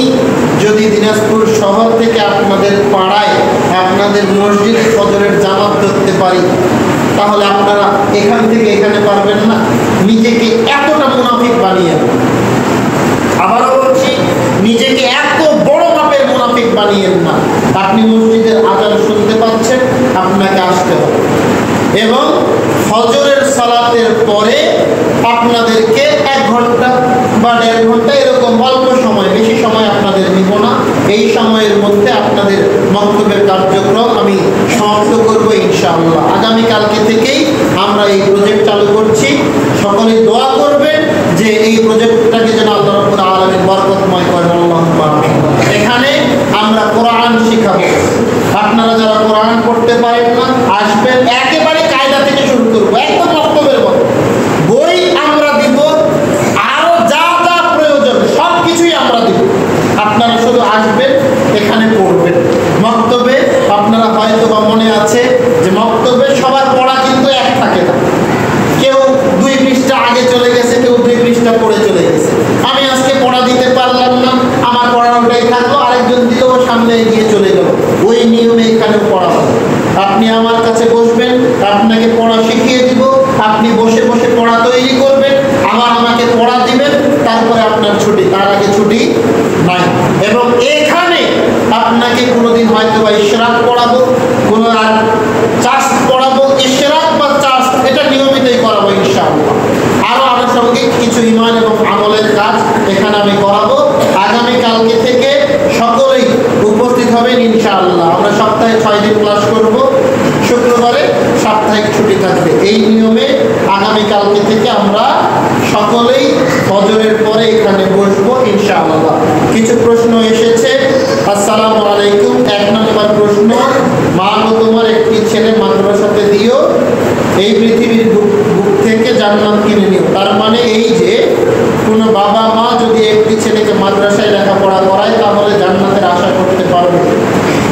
যদি দিনাজপুর শহর থেকে আপনাদের পাড়ায় আপনাদের মসজিদে ফজরের জামাত ধরতে পারি, তাহলে আপনারা এখান থেকে এখানে পারবেন না। নিজেকে এতটা মুনাফিক বানিয়ে, আবারও বলছি, নিজেকে এত বড় মাপের মুনাফিক বানিয়েন না। আপনি মসজিদের আজান শুনতে পাচ্ছেন, আপনাকে আসতে হবে এবং ফজরের সালাতের পরে আপনাদেরকে 1 ঘন্টা বা 1.5 ঘন্টা এরকম অল্প সময়, বেশি সময় আপনাদের নিব না। এই সময়ের মধ্যে আপনাদের মক্তবের কার্যক্রম আমি সমাপ্ত করব ইনশাআল্লাহ। আগামীকালকে থেকেই আমরা এই প্রজেক্ট চালু করছি। সকলে দোয়া করবেন যে এই প্রজেক্টটাকে যেন আল্লাহ রাব্বুল আলামিন বরকতময় করেন। আল্লাহুম্মা আমিন। এখানে আমরা কোরআন শিখাবো। আপনারা যারা কোরআন পড়তে পারেন না, আসবেন, একেবারে কায়দা থেকে শুরু করবো, একদম মক্তবের মতো। বই আমরা দিব, আরো যা যা প্রয়োজন সব কিছুই আমরা দিব। আপনারা শুধু আসবেন, এখানে পড়বেন। মক্তবে আপনারা হয়তো বা মনে আছে যে মক্তবে সবার পড়া কিন্তু এক থাকে না। কেউ 2 পৃষ্ঠা আগে চলে গেছে, কেউ 2 পৃষ্ঠা পড়ে চলে গেছে। আমি আজকে পড়া দিতে পারলাম না, আমার পড়া ওটাই থাকলো, আরেকজন দিল, সামনে এগিয়ে চলে গেল। ওই নিয়মে এখানে পড়া হবে। আপনি আমার কাছে বসবেন, আপনাকে পড়া শিখিয়ে দিব, আপনি বসে বসে পড়া তৈরি করবেন, আবার আমাকে পড়া দিবেন, তারপরে আপনার ছুটি। তার আগে ছুটি নাই। এবং এখানে আপনাকে কোনোদিন হয়তো বা ইশরাক পড়াবো, কোনো আর চাষ পড়াবো। ইশরাক বা চাষ এটা নিয়মিতই করাবো ইনশাআল্লাহ। আরো আনুষঙ্গিক কিছু ঈমান এবং আমলের কাজ এখানে আমি করাবো। আগামীকালকে থেকে সকলেই উপস্থিত হবেন ইনশাআল্লাহ। আমরা সপ্তাহে 6 দিন ক্লাস করব, শুক্রবারে সাপ্তাহিক ছুটি থাকবে। এই নিয়মে আগামীকালকে থেকে আমরা সকলেই ফজরের পরে এখানে বসবো ইনশাআল্লাহ। কিছু প্রশ্ন এসেছে। আসসালামু আলাইকুম। 1 নম্বর প্রশ্ন, মা গো তোমার একটি ছেলে মাদ্রাসাতে দিও, এই পৃথিবীর বুক থেকে জান্নাত কিনে নিও। তার মানে এই যে কোনো বাবা মা যদি একটি ছেলেকে মাদ্রাসায় লেখাপড়া করায়, তাহলে জান্নাতের আশা করতে পারবে।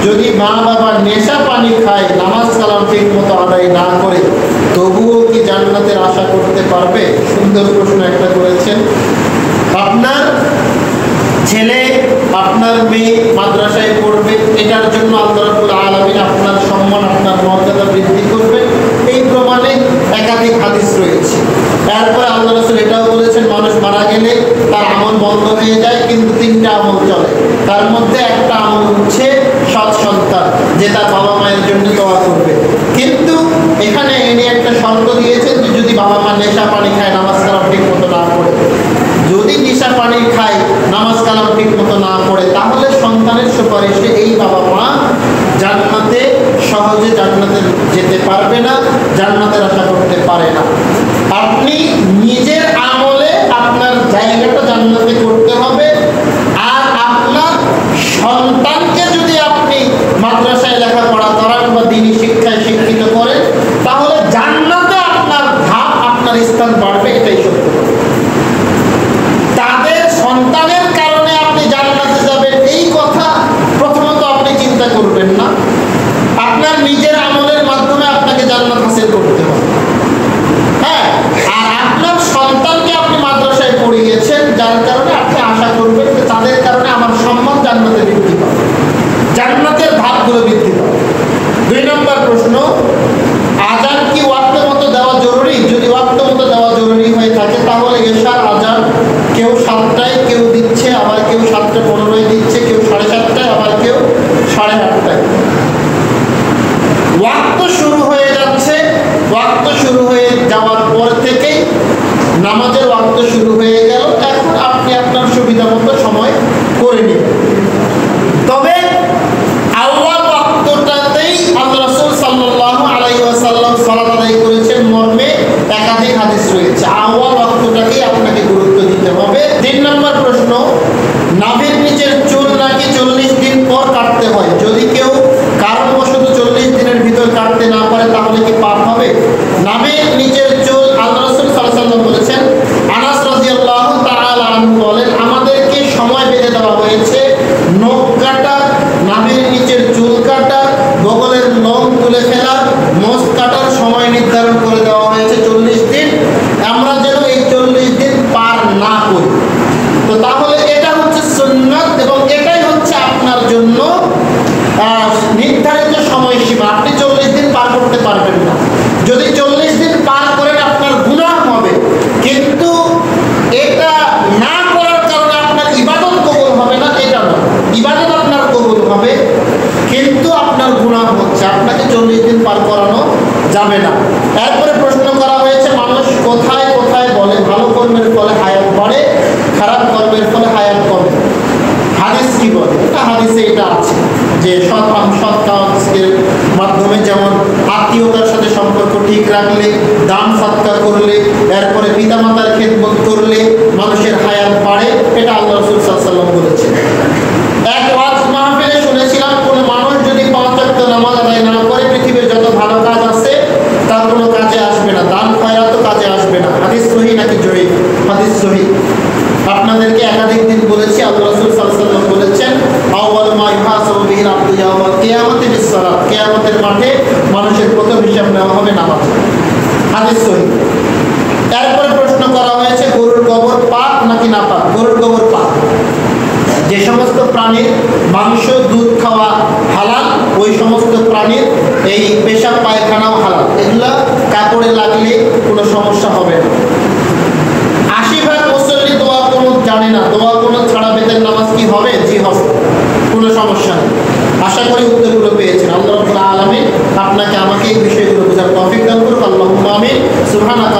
যদি মা বাবা নেশা পানি খায়, নামাজ কালাম ঠিক মতো আদায় না করে, তবুও কি জান্নাতের আশা করতে পারবে? সুন্দর প্রশ্ন একটা করেছেন। আপনার ছেলে, আপনার মেয়ে মাদ্রাসায় পড়বে, এটার জন্য আল্লাহ রাব্বুল আলামিন আপনার সম্মান, আপনার মর্যাদা বৃদ্ধি করবে। এই প্রমাণে একাধিক হাদিস রয়েছে। তারপরে আল্লাহ রাসূল এটাও বলেছেন, মানুষ মারা গেলে তার আমল বন্ধ হয়ে যায়, কিন্তু 3টা আমল চলে। তার মধ্যে একটা আমল হচ্ছে সৎ সন্তান, যে তার বাবা মায়ের জন্য দোয়া করবে। কিন্তু এখানে এনে একটা শর্ত দিয়েছেন যে যদি বাবা মা নেশা পানি খায়, নামাজ কালাম ঠিক মতো না পড়ে, যদি নেশা পানি খায়, নামাজ কালাম ঠিক মতো না পড়ে, তাহলে সন্তানের সুপারিশে এই বাবা মা জান্নাতে সহজে জান্নাতে যেতে পারবে না, জান্নাতের আশা করতে পারে না। আপনি নিজের আমলে আপনার জায়গাটা জান্নাতে করতে হবে। আর আপনার সন্তানকে যদি আপনি মাদ্রাসায় লেখাপড়া করান বা দ্বীনি শিক্ষায় শিক্ষিত করেন, তাহলে জান্নাতে আপনার ধাপ, আপনার স্থান বাড়বে। এটাই সত্য। তাদের সন্তানের কারণে আপনি জান্নাতে যাবেন এই কথা প্রথমত আপনি চিন্তা করবেন না। আপনার নিজের আমলের মাধ্যমে আপনাকে জান্নাত হাসিল করতে হবে। হ্যাঁ, আর আপনার সন্তানকে আপনি মাদ্রাসায় পড়িয়েছেন, যার কারণে আপনি আশা করবেন যে তাদের কারণে আমার সম্মান জান্নাতে বৃদ্ধি পাবে, জান্নাতের ধাপগুলো বৃদ্ধি পাবে। 2 নম্বর প্রশ্ন, আজান কি ওয়াক্ত মতো দেওয়া জরুরি? যদি ওয়াক্ত মতো দেওয়া জরুরি হয়ে থাকে, তাহলে এশার আজান কেউ 7টায় কেউ দিচ্ছে, আবার কেউ 7:15 দিচ্ছে, কেউ 7:30টায়, আবার কেউ 8:30টায়। ওয়াক্ত শুরু হয়ে যাচ্ছে, ওয়াক্ত শুরু হয়ে যাওয়ার পর থেকেই নামাজের ওয়াক্ত শুরু হয়ে গেল। এখন আপনি আপনার সুবিধা মতো সময় করে নিন। তবে আউয়াল ওয়াক্তটাতেই আল্লাহ রাসূল সাল্লাল্লাহু আলাইহি ওয়াসাল্লাম সালাত আদায় করেছেন মর্মে একাধিক হাদিস রয়েছে। আউয়াল ওয়াক্তটাকেই আপনাকে গুরুত্ব দিতে হবে। 3 নম্বর প্রশ্ন, নাভির নিচের চুল নাকি 40 দিন পর কাটতে হয়? যদি কেউ কারণ পার করানো যাবে না। এরপরে প্রশ্ন করা হয়েছে মানুষ কোথায় কোথায় বলে ভালো কর্মের ফলে হায়াত বাড়ে, খারাপ কর্মের ফলে হায়াত কমে? হাদিস কি বলে? হাদিসে এটা আছে যে সৎ কাজের মাধ্যমে, যেমন আত্মীয়তার সাথে সম্পর্ক ঠিক রাখলে, দান সৎকার করলে, এরপরে পিতামাতার খেদমত করলে মানুষের হায়াত বাড়ে। এটা আল্লাহ রাসূল সাল্লাল্লাহু আলাইহি ওয়াসাল্লাম বলেছেন। এক ওয়াজ মাহফিলে শুনেছিলাম কোন মানুষ যদি 5 ওয়াক্ত নামাজ আদায় না করে পৃথিবীর যত ভালো কাজ আছে তার কোনো কাজে আসবে না, দান খয়রাতও কাজে আসবে না। হাদিস সহিহ নাকি জয়ীফ? হাদিস সহিহ। আপনাদেরকে একাধিক দিন বলেছি আল্লাহ রাসূল সাল্লাল্লাহু আলাইহি ওয়াসাল্লাম বলেছেন আউয়াল মা ইউহাসাবু বিহিল আবদু ইয়াউমাল কিয়ামাতি বিস-সালাত, কিয়ামতের মাঠে মানুষের প্রথম হিসাব নেওয়া হবে নামাজ। হাদিস সহিহ। তারপরে প্রশ্ন করা হয়েছে গরুর গোবর পাক নাকি না পাক? গরুর গোবর পাক। যে সমস্ত প্রাণীর মাংস দুধ খাওয়া হালাল, ওই সমস্ত প্রাণীর এই পেশাব পায়খানাও হালাল, এগুলা কাপড়ে লাগলে কোনো সমস্যা হবে না। 80% মুসল্লি দোয়া কুনুত জানে না, দোয়া কুনুত ছাড়া বেতের নামাজ কি হবে? জি হবে, কোনো সমস্যা নেই। আশা করি উত্তরগুলো পেয়েছেন। আল্লাহ রাব্বুল আলামিন আপনাকে আমাকে এই বিষয়গুলো বোঝার তৌফিক দান করুন। আল্লাহুম্মা আমিন। সুবহানাকা